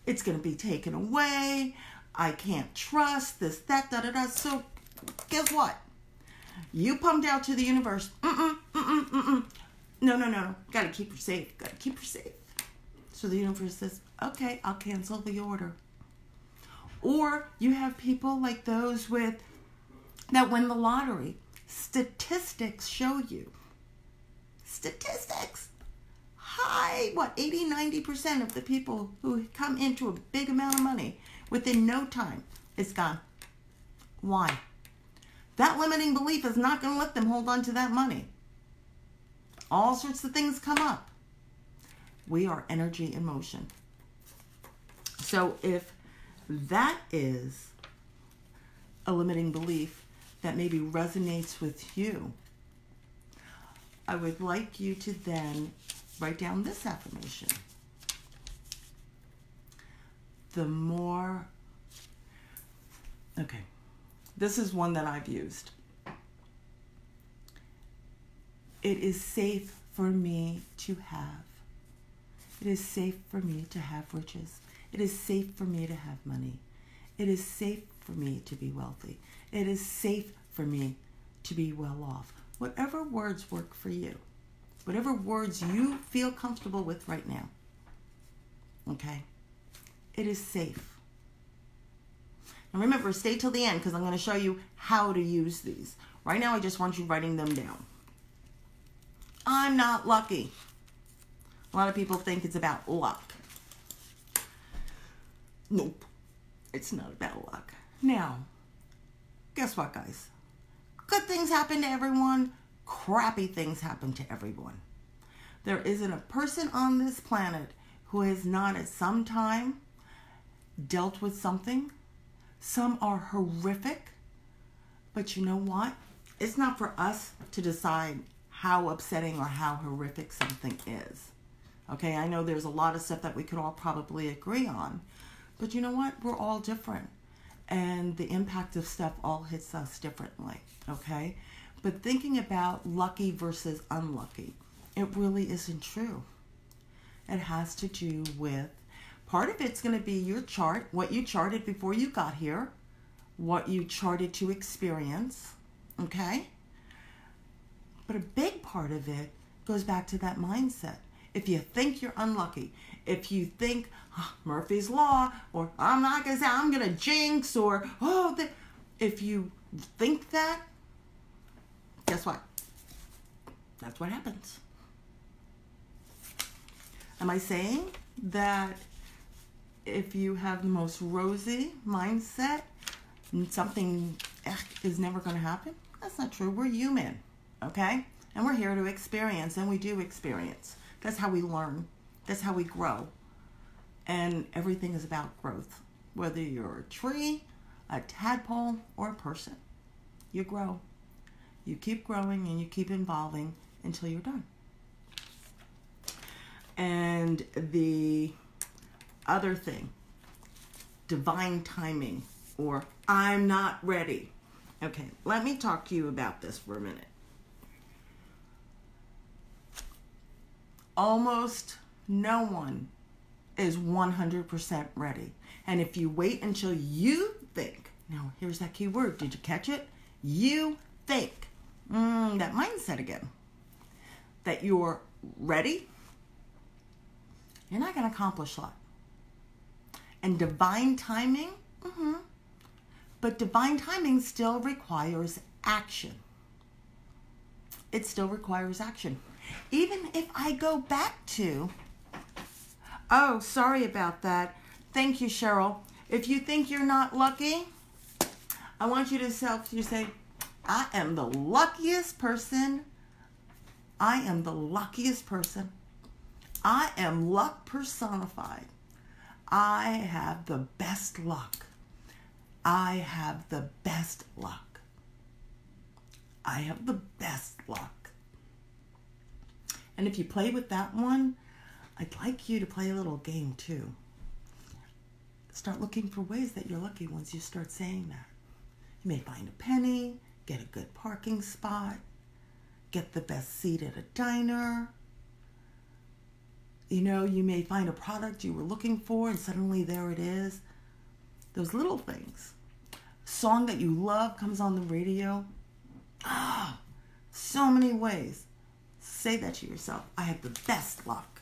it's going to be taken away. I can't trust this, that, da-da-da. So guess what? You pumped out to the universe. No. Got to keep her safe. So the universe says, okay, I'll cancel the order. Or you have people like those that win the lottery. Statistics show you. Statistics. 80-90% of the people who come into a big amount of money within no time is gone. Why? That limiting belief is not going to let them hold on to that money. All sorts of things come up. We are energy in motion. So if that is a limiting belief that maybe resonates with you, I would like you to then write down this affirmation. This is one that I've used. It is safe for me to have. It is safe for me to have riches. It is safe for me to have money. It is safe for me to be wealthy. It is safe for me to be well off. Whatever words work for you. Whatever words you feel comfortable with right now. Okay? It is safe. And remember, stay till the end because I'm going to show you how to use these. Right now, I just want you writing them down. I'm not lucky. A lot of people think it's about luck. Nope. It's not about luck. Now, guess what, guys? Good things happen to everyone. Crappy things happen to everyone. There isn't a person on this planet who has not at some time dealt with something. Some are horrific. But you know what? It's not for us to decide how upsetting or how horrific something is. Okay, I know there's a lot of stuff that we could all probably agree on. But you know what? We're all different. And the impact of stuff all hits us differently. Okay? But thinking about lucky versus unlucky, it really isn't true. It has to do with, part of it's going to be your chart, what you charted before you got here, what you charted to experience, okay? But a big part of it goes back to that mindset. If you think you're unlucky, if you think Murphy's Law, or I'm not going to say I'm going to jinx, or if you think that, guess what? That's what happens. Am I saying that if you have the most rosy mindset, something is never going to happen? That's not true. We're human, okay? And we're here to experience, and we do experience. That's how we learn. That's how we grow. And everything is about growth. Whether you're a tree, a tadpole, or a person, you grow. You keep growing and you keep evolving until you're done. And the other thing, divine timing, or I'm not ready. Okay, let me talk to you about this for a minute. Almost no one is 100% ready. And if you wait until you think, now here's that key word, did you catch it? You think, that mindset again, that you're ready, you're not going to accomplish a lot. And divine timing, but divine timing still requires action. It still requires action. Even if I go back to, oh, sorry about that. Thank you, Cheryl. If you think you're not lucky, I want you to say, I am the luckiest person. I am the luckiest person. I am luck personified. I have the best luck. I have the best luck. I have the best luck. And if you play with that one, I'd like you to play a little game too. Start looking for ways that you're lucky once you start saying that. You may find a penny, get a good parking spot, get the best seat at a diner. You know, you may find a product you were looking for and suddenly there it is. Those little things. Song that you love comes on the radio. So many ways. Say that to yourself. I have the best luck.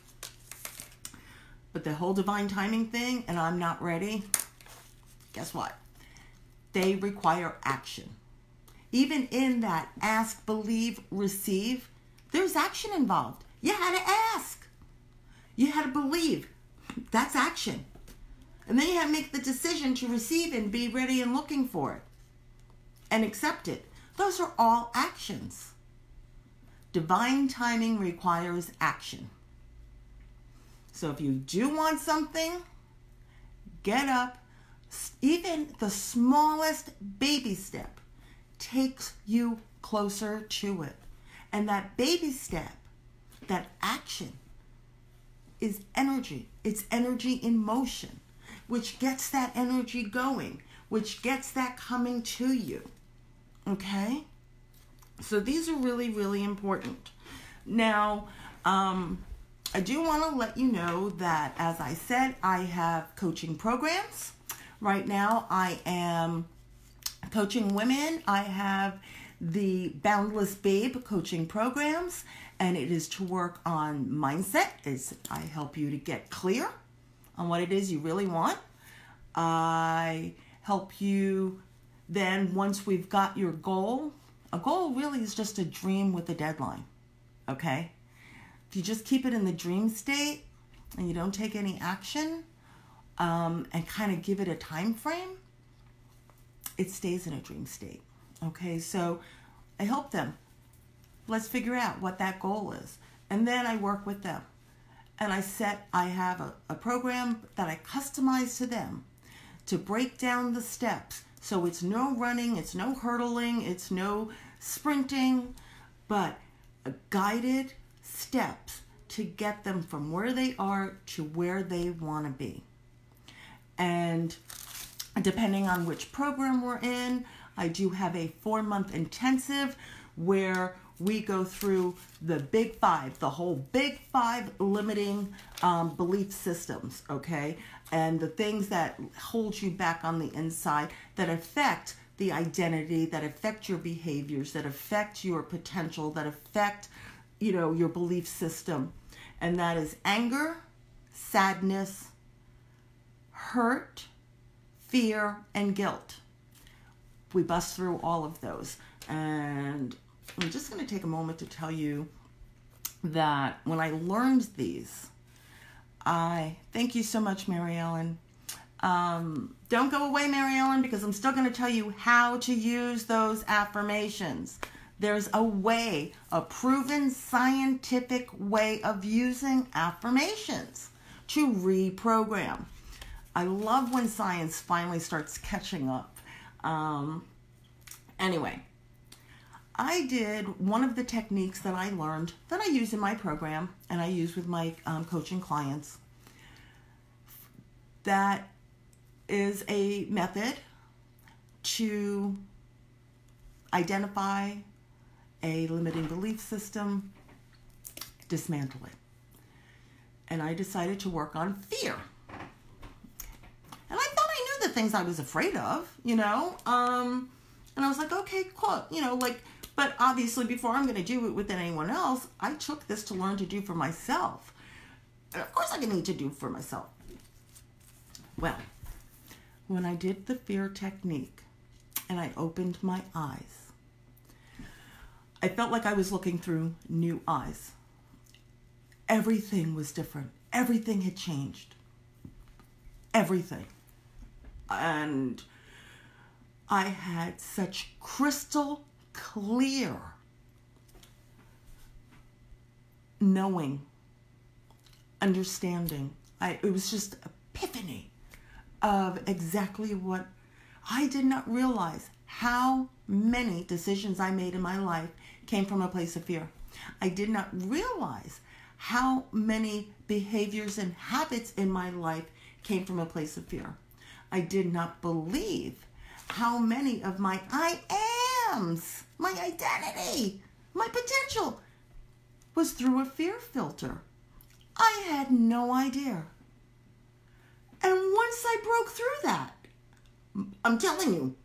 But the whole divine timing thing, and I'm not ready, guess what? They require action. Even in that ask, believe, receive, there's action involved. You had to ask. You had to believe. That's action. And then you have to make the decision to receive and be ready and looking for it. And accept it. Those are all actions. Divine timing requires action. So if you do want something, get up. Even the smallest baby step takes you closer to it. And that baby step, that action, is energy. It's energy in motion, which gets that energy going, which gets that coming to you. Okay? So these are really, really important. Now, I do want to let you know that, as I said, I have coaching programs. Right now, I am coaching women. I have the Boundless Babe coaching programs, and it is to work on mindset. I help you to get clear on what it is you really want. I help you then, once we've got your goal, a goal really is just a dream with a deadline, okay? If you just keep it in the dream state and you don't take any action and kind of give it a time frame, it stays in a dream state. Okay, so I help them. Let's figure out what that goal is. And then I work with them. And I have a program that I customize to them to break down the steps. So it's no running, it's no hurdling, it's no sprinting, but guided steps to get them from where they are to where they want to be. And depending on which program we're in, I do have a 4-month intensive where we go through the big 5, the whole big 5 limiting belief systems, okay? And the things that hold you back on the inside that affect the identity, that affect your behaviors, that affect your potential, that affect, your belief system. And that is anger, sadness, hurt, fear, and guilt. We bust through all of those. And I'm just going to take a moment to tell you that when I learned these, thank you so much, Mary Ellen. Don't go away, Mary Ellen, because I'm still going to tell you how to use those affirmations. There's a way, a proven scientific way of using affirmations to reprogram. I love when science finally starts catching up. Anyway, I did one of the techniques that I learned that I use in my program and I use with my coaching clients. That is a method to identify a limiting belief system, dismantle it. And I decided to work on fear. And I thought I knew the things I was afraid of, and I was like, okay, cool, but obviously before I'm going to do it with anyone else, I took this to learn to do for myself. And of course I need to do for myself. Well, when I did the fear technique and I opened my eyes, I felt like I was looking through new eyes. Everything was different. Everything had changed. Everything. And I had such crystal clear knowing, understanding. It was just epiphany of exactly what I did not realize. How many decisions I made in my life came from a place of fear. I did not realize how many behaviors and habits in my life came from a place of fear. I did not believe how many of my I ams, my identity, my potential was through a fear filter. I had no idea. And once I broke through that, I'm telling you,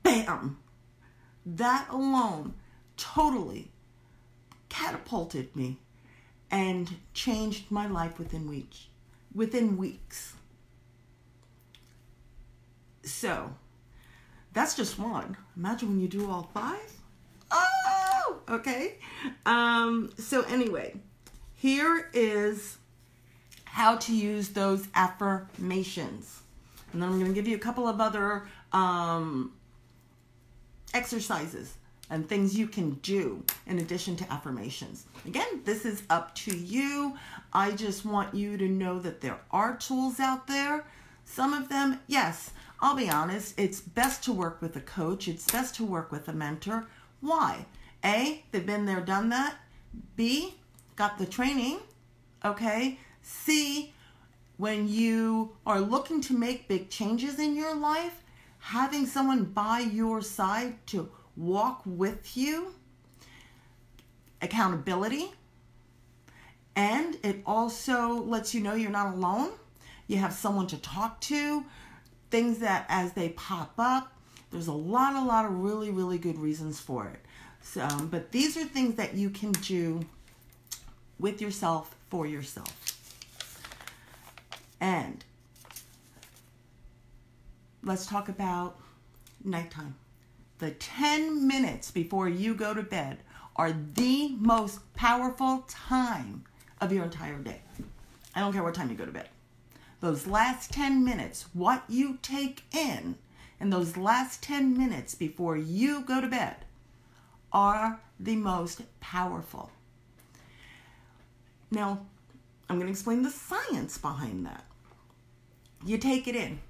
bam, that alone totally catapulted me and changed my life within weeks. So that's just one. Imagine when you do all 5. Oh, okay. So anyway, here is how to use those affirmations. And then I'm going to give you a couple of other exercises and things you can do in addition to affirmations. Again, this is up to you. I just want you to know that there are tools out there. Some of them, yes, I'll be honest, it's best to work with a coach. It's best to work with a mentor. Why? A, they've been there, done that. B, got the training. Okay. C, when you are looking to make big changes in your life, having someone by your side to walk with you, accountability, and it also lets you know you're not alone. You have someone to talk to, things that as they pop up, there's a lot of really, really good reasons for it. So, but these are things that you can do with yourself, for yourself. And let's talk about nighttime. The 10 minutes before you go to bed are the most powerful time of your entire day. I don't care what time you go to bed. Those last 10 minutes, what you take in and those last 10 minutes before you go to bed are the most powerful. Now, I'm going to explain the science behind that. You take it in.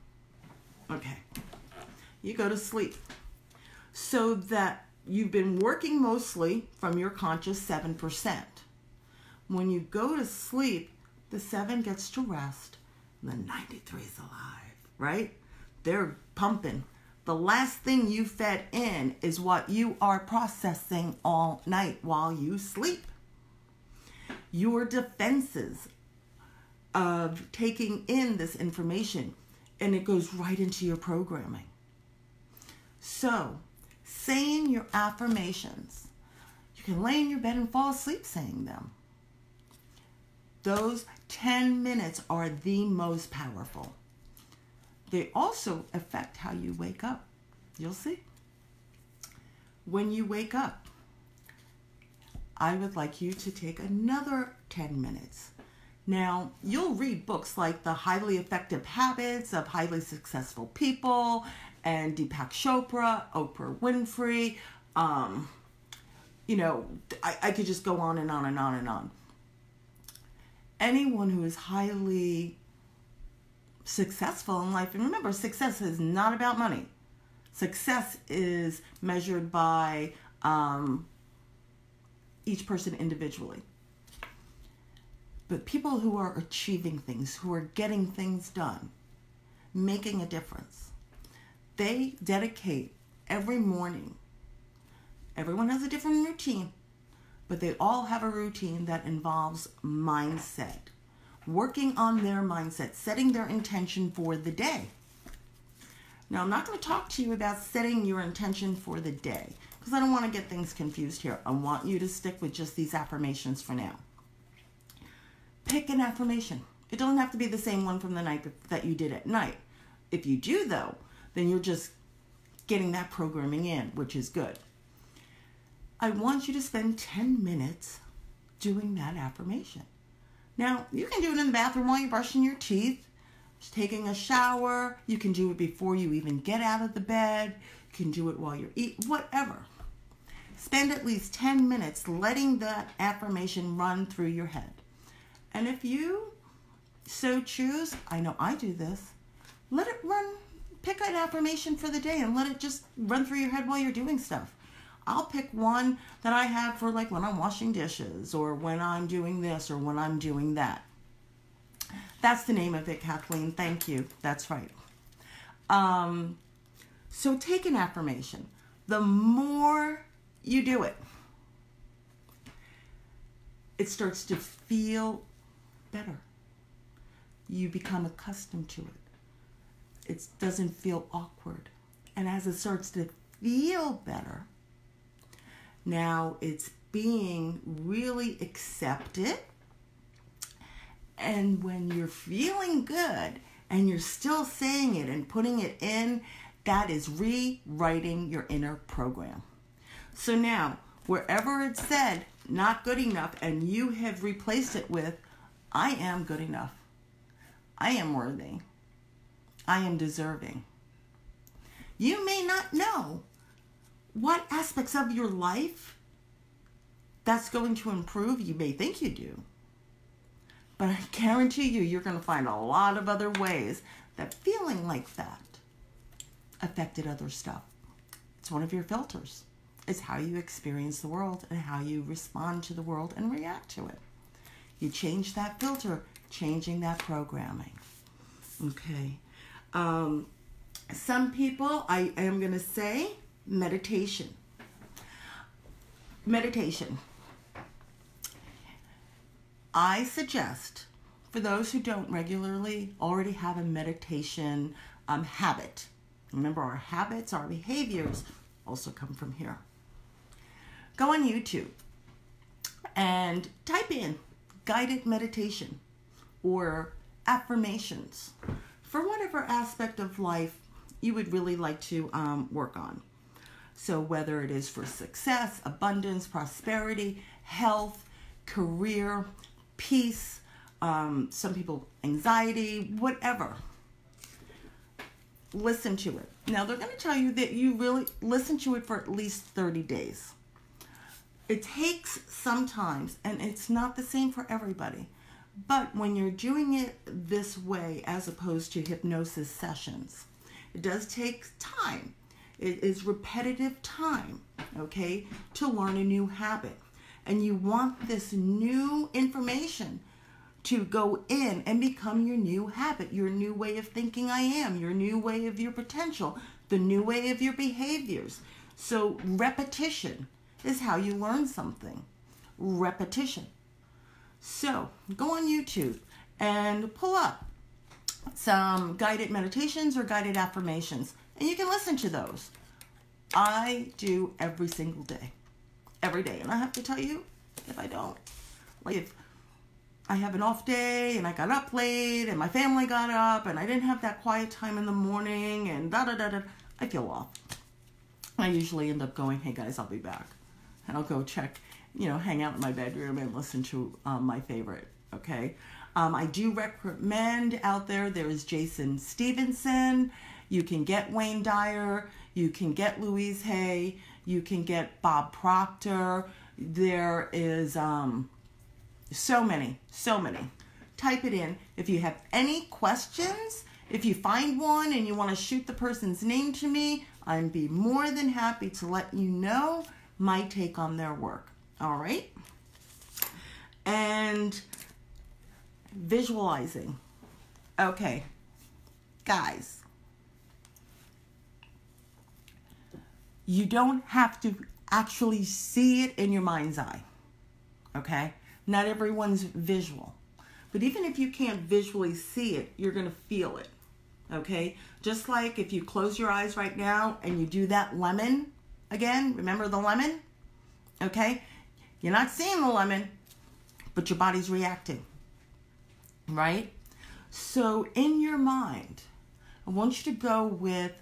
Okay. You go to sleep. So that you've been working mostly from your conscious 7%. When you go to sleep, the 7 gets to rest, and the 93 is alive, right? They're pumping. The last thing you fed in is what you are processing all night while you sleep. Your defenses of taking in this information, and it goes right into your programming. So, saying your affirmations, you can lay in your bed and fall asleep saying them. Those 10 minutes are the most powerful. They also affect how you wake up. You'll see. When you wake up, I would like you to take another 10 minutes. Now, you'll read books like The Highly Effective Habits of Highly Successful People and Deepak Chopra, Oprah Winfrey. I could just go on and on and on and on. Anyone who is highly successful in life, and remember, success is not about money. Success is measured by each person individually. But people who are achieving things, who are getting things done, making a difference, they dedicate every morning. Everyone has a different routine, but they all have a routine that involves mindset, working on their mindset, setting their intention for the day. Now, I'm not going to talk to you about setting your intention for the day because I don't want to get things confused here. I want you to stick with just these affirmations for now. Pick an affirmation. It doesn't have to be the same one from the night that you did at night. If you do, though, then you're just getting that programming in, which is good. I want you to spend 10 minutes doing that affirmation. Now, you can do it in the bathroom while you're brushing your teeth, just taking a shower. You can do it before you even get out of the bed. You can do it while you're eating, whatever. Spend at least 10 minutes letting that affirmation run through your head. And if you so choose, I know I do this, let it run, pick an affirmation for the day and let it just run through your head while you're doing stuff. I'll pick one that I have for like when I'm washing dishes or when I'm doing this or when I'm doing that. That's the name of it, Kathleen. Thank you. That's right. So take an affirmation. The more you do it, it starts to feel better. You become accustomed to it. It doesn't feel awkward. And as it starts to feel better, now it's being really accepted. And when you're feeling good and you're still saying it and putting it in, that is rewriting your inner program. So now, wherever it said not good enough and you have replaced it with, I am good enough. I am worthy. I am deserving. You may not know what aspects of your life that's going to improve. You may think you do. But I guarantee you, you're going to find a lot of other ways that feeling like that affected other stuff. It's one of your filters. It's how you experience the world and how you respond to the world and react to it. You change that filter, changing that programming. Okay. Some people, I am going to say, meditation. Meditation. I suggest, for those who don't regularly already have a meditation habit, remember our habits, our behaviors also come from here. Go on YouTube and type in guided meditation or affirmations for whatever aspect of life you would really like to work on. So whether it is for success, abundance, prosperity, health, career, peace, some people anxiety, whatever. listen to it. Now, they're going to tell you that you really listen to it for at least 30 days. It takes sometimes, and it's not the same for everybody, but when you're doing it this way as opposed to hypnosis sessions, it does take time. It is repetitive time, okay, to learn a new habit. And you want this new information to go in and become your new habit, your new way of thinking I am, your new way of your potential, the new way of your behaviors. So repetition is how you learn something. Repetition. So go on YouTube and pull up some guided meditations or guided affirmations, and you can listen to those. I do every single day. Every day. And I have to tell you, if I don't, like if I have an off day and I got up late and my family got up and I didn't have that quiet time in the morning and da-da-da-da, I feel off. I usually end up going, hey guys, I'll be back. And I'll go check, hang out in my bedroom and listen to my favorite, okay? I do recommend out there is Jason Stevenson. You can get Wayne Dyer. You can get Louise Hay. You can get Bob Proctor. There is so many. Type it in. If you have any questions, if you find one and you want to shoot the person's name to me, I'd be more than happy to let you know my take on their work. All right? And visualizing. Okay, guys, you don't have to actually see it in your mind's eye. Okay? Not everyone's visual. But even if you can't visually see it, you're going to feel it. Okay? Just like if you close your eyes right now and you do that lemon again, remember the lemon? Okay? You're not seeing the lemon, but your body's reacting. Right? So in your mind, I want you to go with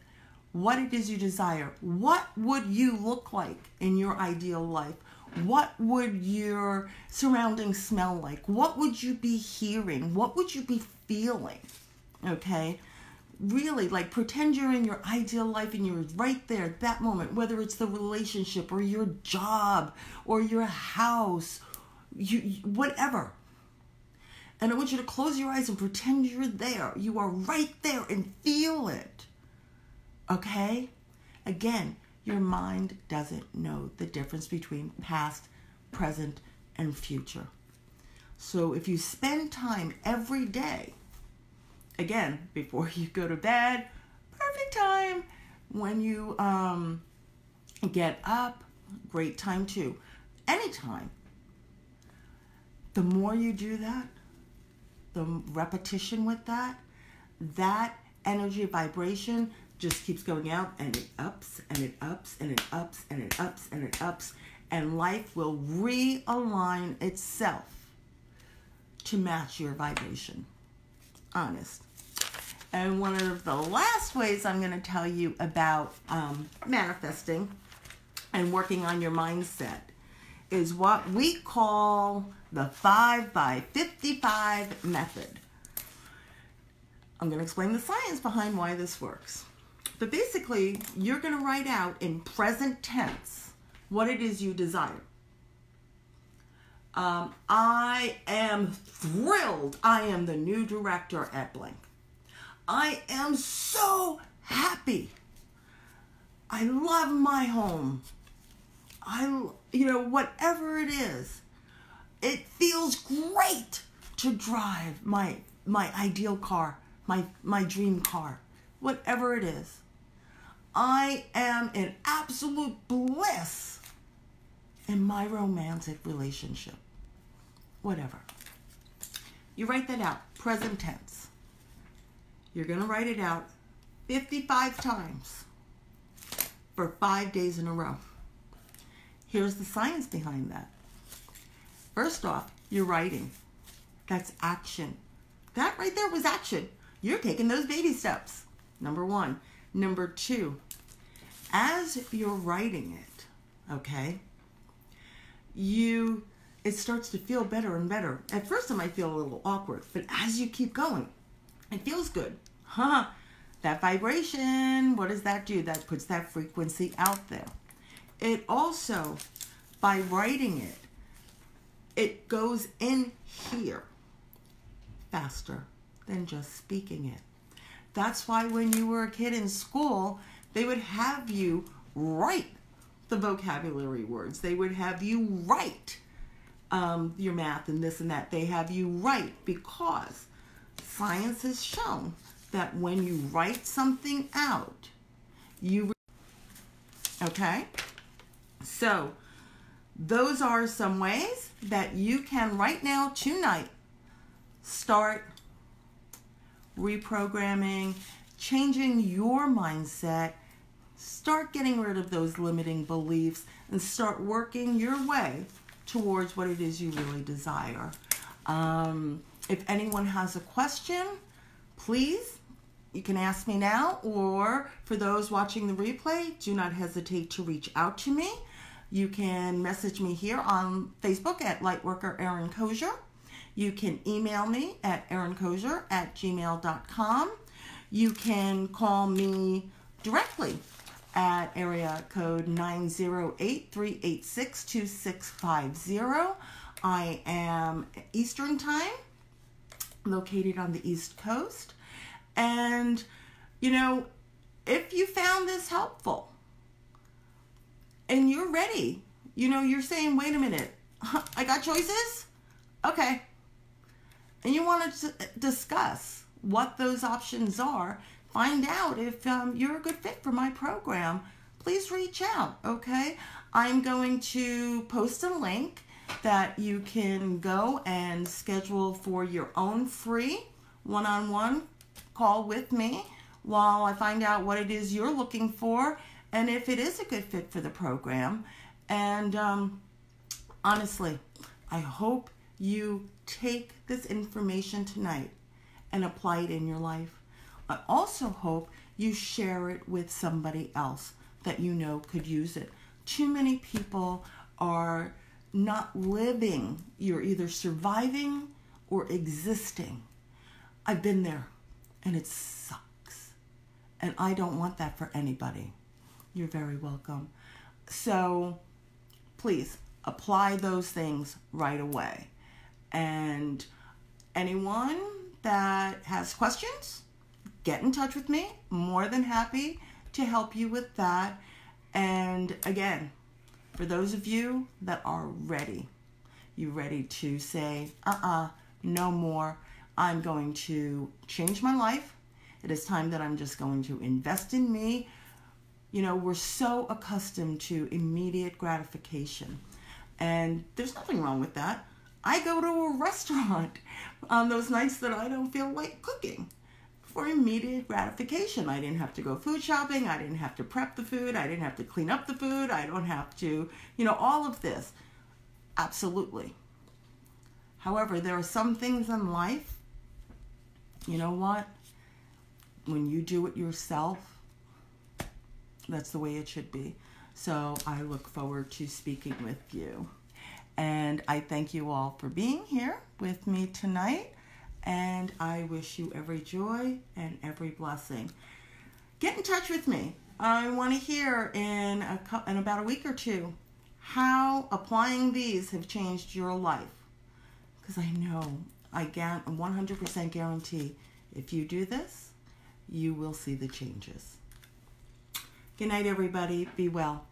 what it is you desire. What would you look like in your ideal life? What would your surroundings smell like? What would you be hearing? What would you be feeling? Okay? Really, like pretend you're in your ideal life and you're right there at that moment, whether it's the relationship or your job or your house, whatever. And I want you to close your eyes and pretend you're there. You are right there and feel it. Okay? Again, your mind doesn't know the difference between past, present, and future. So if you spend time every day, again, before you go to bed, perfect time. When you get up, great time too. Anytime. The more you do that, the repetition with that energy vibration just keeps going out, and it ups and it ups and it ups and it ups and it ups, and life will realign itself to match your vibration. Honest. And one of the last ways I'm going to tell you about manifesting and working on your mindset is what we call the 5x55 method. I'm going to explain the science behind why this works. But basically, you're going to write out in present tense what it is you desire. I am thrilled. I am the new director at blank. I am so happy. I love my home. Whatever it is, it feels great to drive my ideal car, my dream car, whatever it is. I am in absolute bliss in my romantic relationship, whatever. You write that out, present tense. You're going to write it out 55 times for 5 days in a row. Here's the science behind that. First off, you're writing. That's action. That right there was action. You're taking those baby steps. Number one. Number two, as you're writing it, okay, it starts to feel better and better. At first it might feel a little awkward, but as you keep going, it feels good. That vibration, what does that do? That puts that frequency out there. It also, by writing it, it goes in here faster than just speaking it. That's why when you were a kid in school, they would have you write the vocabulary words. They would have you write your math and this and that. They have you write because science has shown that when you write something out, okay? So those are some ways that you can right now, tonight, start reprogramming, changing your mindset, start getting rid of those limiting beliefs, and start working your way towards what it is you really desire. If anyone has a question, please, you can ask me now, or for those watching the replay, do not hesitate to reach out to me. You can message me here on Facebook at Lightworker Erin Koczur. You can email me at erinkoczur@gmail.com. You can call me directly at area code 908-386-2650. I am Eastern Time, located on the East Coast. And, you know, if you found this helpful and you're ready, you know, you're saying, wait a minute, I got choices? Okay. And you want to discuss what those options are, find out if you're a good fit for my program, please reach out, okay? I'm going to post a link that you can go and schedule for your own free one-on-one call with me while I find out what it is you're looking for and if it is a good fit for the program. And honestly, I hope you take this information tonight and apply it in your life. I also hope you share it with somebody else that you know could use it. Too many people are not living. You're either surviving or existing. I've been there, and it sucks. And I don't want that for anybody. You're very welcome. So please apply those things right away. And anyone that has questions, get in touch with me. More than happy to help you with that. And again, for those of you that are ready, you ready to say, no more. I'm going to change my life. It is time that I'm just going to invest in me. You know, we're so accustomed to immediate gratification. And there's nothing wrong with that. I go to a restaurant on those nights that I don't feel like cooking for immediate gratification. I didn't have to go food shopping. I didn't have to prep the food. I didn't have to clean up the food. I don't have to, you know, all of this. Absolutely. However, there are some things in life, you know what? When you do it yourself, that's the way it should be. So I look forward to speaking with you. And I thank you all for being here with me tonight. And I wish you every joy and every blessing. Get in touch with me. I want to hear in about a week or two how applying these have changed your life. Because I know, I 100% guarantee, if you do this, you will see the changes. Good night, everybody. Be well.